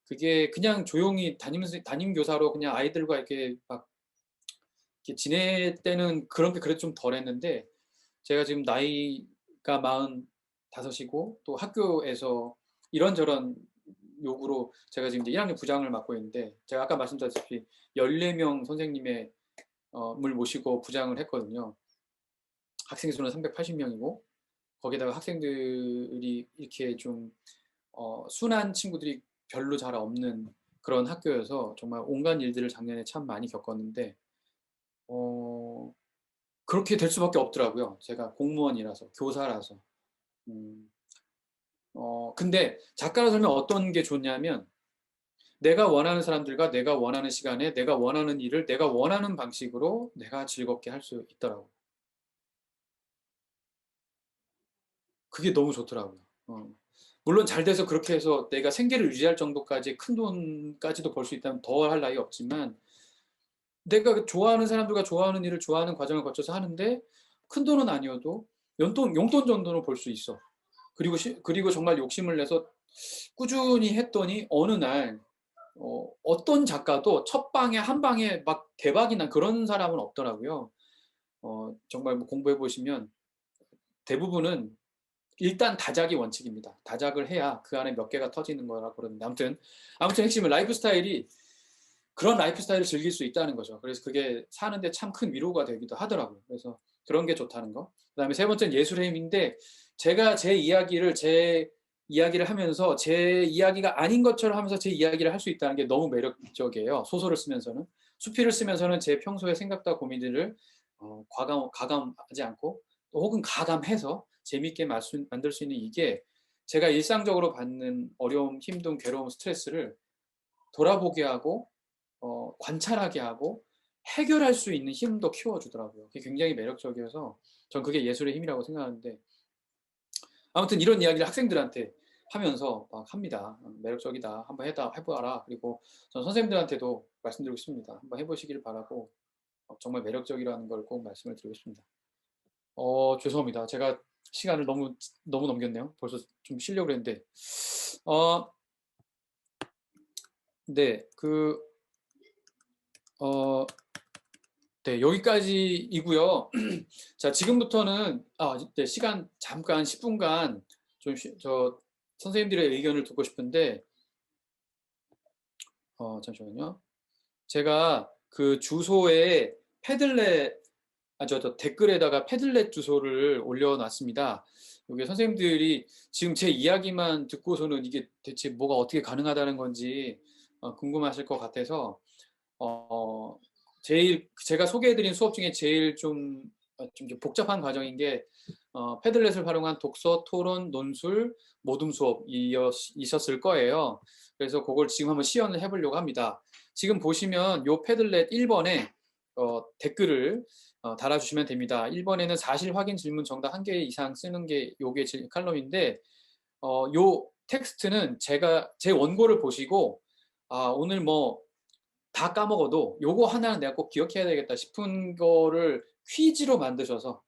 그게 그냥 조용히 담임 교사로 그냥 아이들과 이렇게 막 이렇게 지낼 때는 그런 게 그래도 좀 덜했는데 제가 지금 나이가 45이고 또 학교에서 이런저런 요구로 제가 지금 이제 1학년 부장을 맡고 있는데 제가 아까 말씀드렸다시피 14명 선생님의 물 모시고 부장을 했거든요. 학생 수는 380명이고 거기다가 학생들이 이렇게 좀 순한 친구들이 별로 잘 없는 그런 학교여서 정말 온갖 일들을 작년에 참 많이 겪었는데 어, 그렇게 될 수밖에 없더라고요. 제가 공무원이라서 교사라서. 음, 근데 작가로 살면 어떤 게 좋냐면 내가 원하는 사람들과 내가 원하는 시간에 내가 원하는 일을 내가 원하는 방식으로 내가 즐겁게 할 수 있더라고요. 그게 너무 좋더라고요. 물론 잘 돼서 그렇게 해서 내가 생계를 유지할 정도까지 큰 돈까지도 벌 수 있다면 더 할 나위 없지만 내가 좋아하는 사람들과 좋아하는 일을 좋아하는 과정을 거쳐서 하는데 큰 돈은 아니어도 용돈 정도는 벌 수 있어. 그리고 정말 욕심을 내서 꾸준히 했더니 어느 날 어떤 작가도 첫 방에 한 방에 막 대박이 난 그런 사람은 없더라고요. 정말 공부해 보시면 대부분은 일단 다작이 원칙입니다. 다작을 해야 그 안에 몇 개가 터지는 거라 그러는데 아무튼 핵심은 라이프 스타일이 그런 라이프 스타일을 즐길 수 있다는 거죠. 그래서 그게 사는데 참 큰 위로가 되기도 하더라고요. 그래서 그런 게 좋다는 거. 그다음에 세 번째는 예술의 힘인데 제가 제 이야기를 하면서 제 이야기가 아닌 것처럼 하면서 제 이야기를 할 수 있다는 게 너무 매력적이에요. 소설을 쓰면서는. 수필을 쓰면서는 제 평소의 생각과 고민들을 가감하지 않고 또 혹은 가감해서 재밌게 만들 수 있는 이게 제가 일상적으로 받는 어려움, 힘듦, 괴로움, 스트레스를 돌아보게 하고 관찰하게 하고 해결할 수 있는 힘도 키워주더라고요. 그게 굉장히 매력적이어서 전 그게 예술의 힘이라고 생각하는데 아무튼 이런 이야기를 학생들한테 하면서 막 합니다. 매력적이다. 한번 해봐라. 그리고 전 선생님들한테도 말씀드리고 싶습니다. 한번 해보시길 바라고 정말 매력적이라는 걸 꼭 말씀을 드리고 싶습니다. 죄송합니다. 제가 시간을 너무 넘겼네요. 벌써 좀 쉬려고 했는데. 어, 네, 어, 네, 여기까지이고요. 자, 지금부터는 네, 시간 잠깐 10분간 저 선생님들의 의견을 듣고 싶은데 잠시만요. 제가 그 주소에 패들렛 저 댓글에다가 패들렛 주소를 올려놨습니다. 여기 선생님들이 지금 제 이야기만 듣고서는 이게 대체 뭐가 어떻게 가능하다는 건지 궁금하실 것 같아서 제가 소개해드린 수업 중에 제일 좀 복잡한 과정인 게 패들렛을 활용한 독서, 토론, 논술, 모둠 수업이 있었을 거예요. 그래서 그걸 지금 한번 시연을 해보려고 합니다. 지금 보시면 요 패들렛 1번에 댓글을 달아주시면 됩니다. 1번에는 사실 확인 질문 정답 1개 이상 쓰는 게 요게 칼럼인데 요 텍스트는 제 원고를 보시고 오늘 뭐 다 까먹어도 요거 하나는 내가 꼭 기억해야 되겠다 싶은 거를 퀴즈로 만드셔서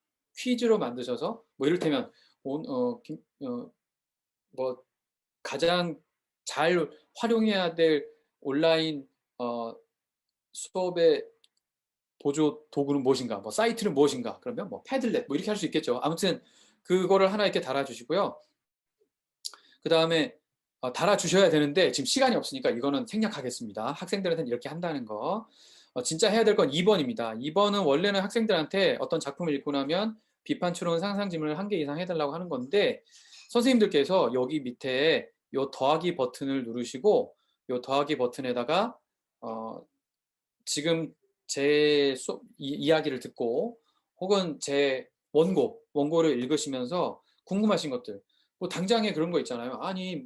뭐 이를테면 뭐 가장 잘 활용해야 될 온라인 수업의 보조 도구는 무엇인가, 뭐 사이트는 무엇인가, 그러면 뭐 패들렛 뭐 이렇게 할 수 있겠죠. 아무튼 그거를 하나 이렇게 달아주시고요. 그 다음에 달아주셔야 되는데 지금 시간이 없으니까 이거는 생략하겠습니다. 학생들한테는 이렇게 한다는 거. 진짜 해야 될 건 2번입니다. 2번은 원래는 학생들한테 어떤 작품을 읽고 나면 비판처럼 상상 질문을 1개 이상 해달라고 하는 건데 선생님들께서 여기 밑에 요 더하기 버튼을 누르시고 요 더하기 버튼에다가 지금 제 이야기를 듣고 혹은 제 원고를 읽으시면서 궁금하신 것들 뭐 당장에 그런 거 있잖아요. 아니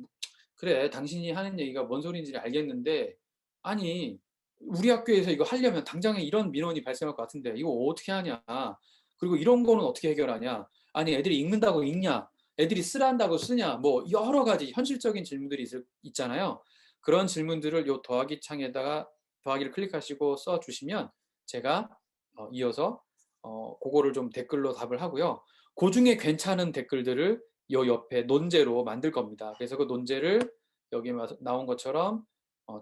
그래 당신이 하는 얘기가 뭔 소리인지 알겠는데 아니 우리 학교에서 이거 하려면 당장에 이런 민원이 발생할 것 같은데 이거 어떻게 하냐, 그리고 이런 거는 어떻게 해결하냐, 아니 애들이 읽는다고 읽냐, 애들이 쓰란다고 쓰냐, 뭐 여러 가지 현실적인 질문들이 있잖아요. 그런 질문들을 요 더하기 창에다가 더하기를 클릭하시고 써주시면 제가 이어서 그거를 좀 댓글로 답을 하고요. 그 중에 괜찮은 댓글들을 요 옆에 논제로 만들 겁니다. 그래서 그 논제를 여기 나온 것처럼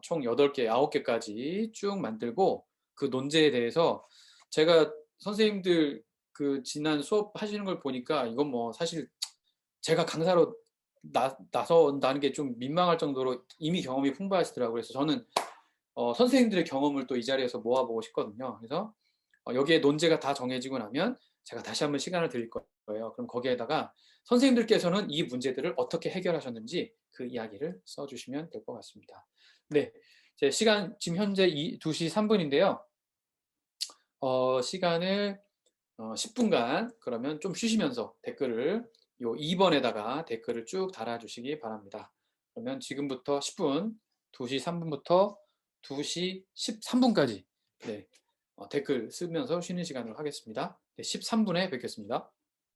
총 8개, 9개까지 쭉 만들고 그 논제에 대해서 제가 선생님들 그 지난 수업 하시는 걸 보니까 이건 뭐 사실 제가 강사로 나선다는 게 좀 민망할 정도로 이미 경험이 풍부하시더라고요. 그래서 저는 선생님들의 경험을 또 이 자리에서 모아보고 싶거든요. 그래서 여기에 논제가 다 정해지고 나면 제가 다시 한번 시간을 드릴 거예요. 그럼 거기에다가 선생님들께서는 이 문제들을 어떻게 해결하셨는지 그 이야기를 써주시면 될 것 같습니다. 네, 제 시간 지금 현재 2시 3분인데요. 시간을 10분간 그러면 좀 쉬시면서 댓글을 요 2번에다가 댓글을 쭉 달아주시기 바랍니다. 그러면 지금부터 10분, 2시 3분부터 2시 13분까지 네, 댓글 쓰면서 쉬는 시간을 하겠습니다. 네, 13분에 뵙겠습니다.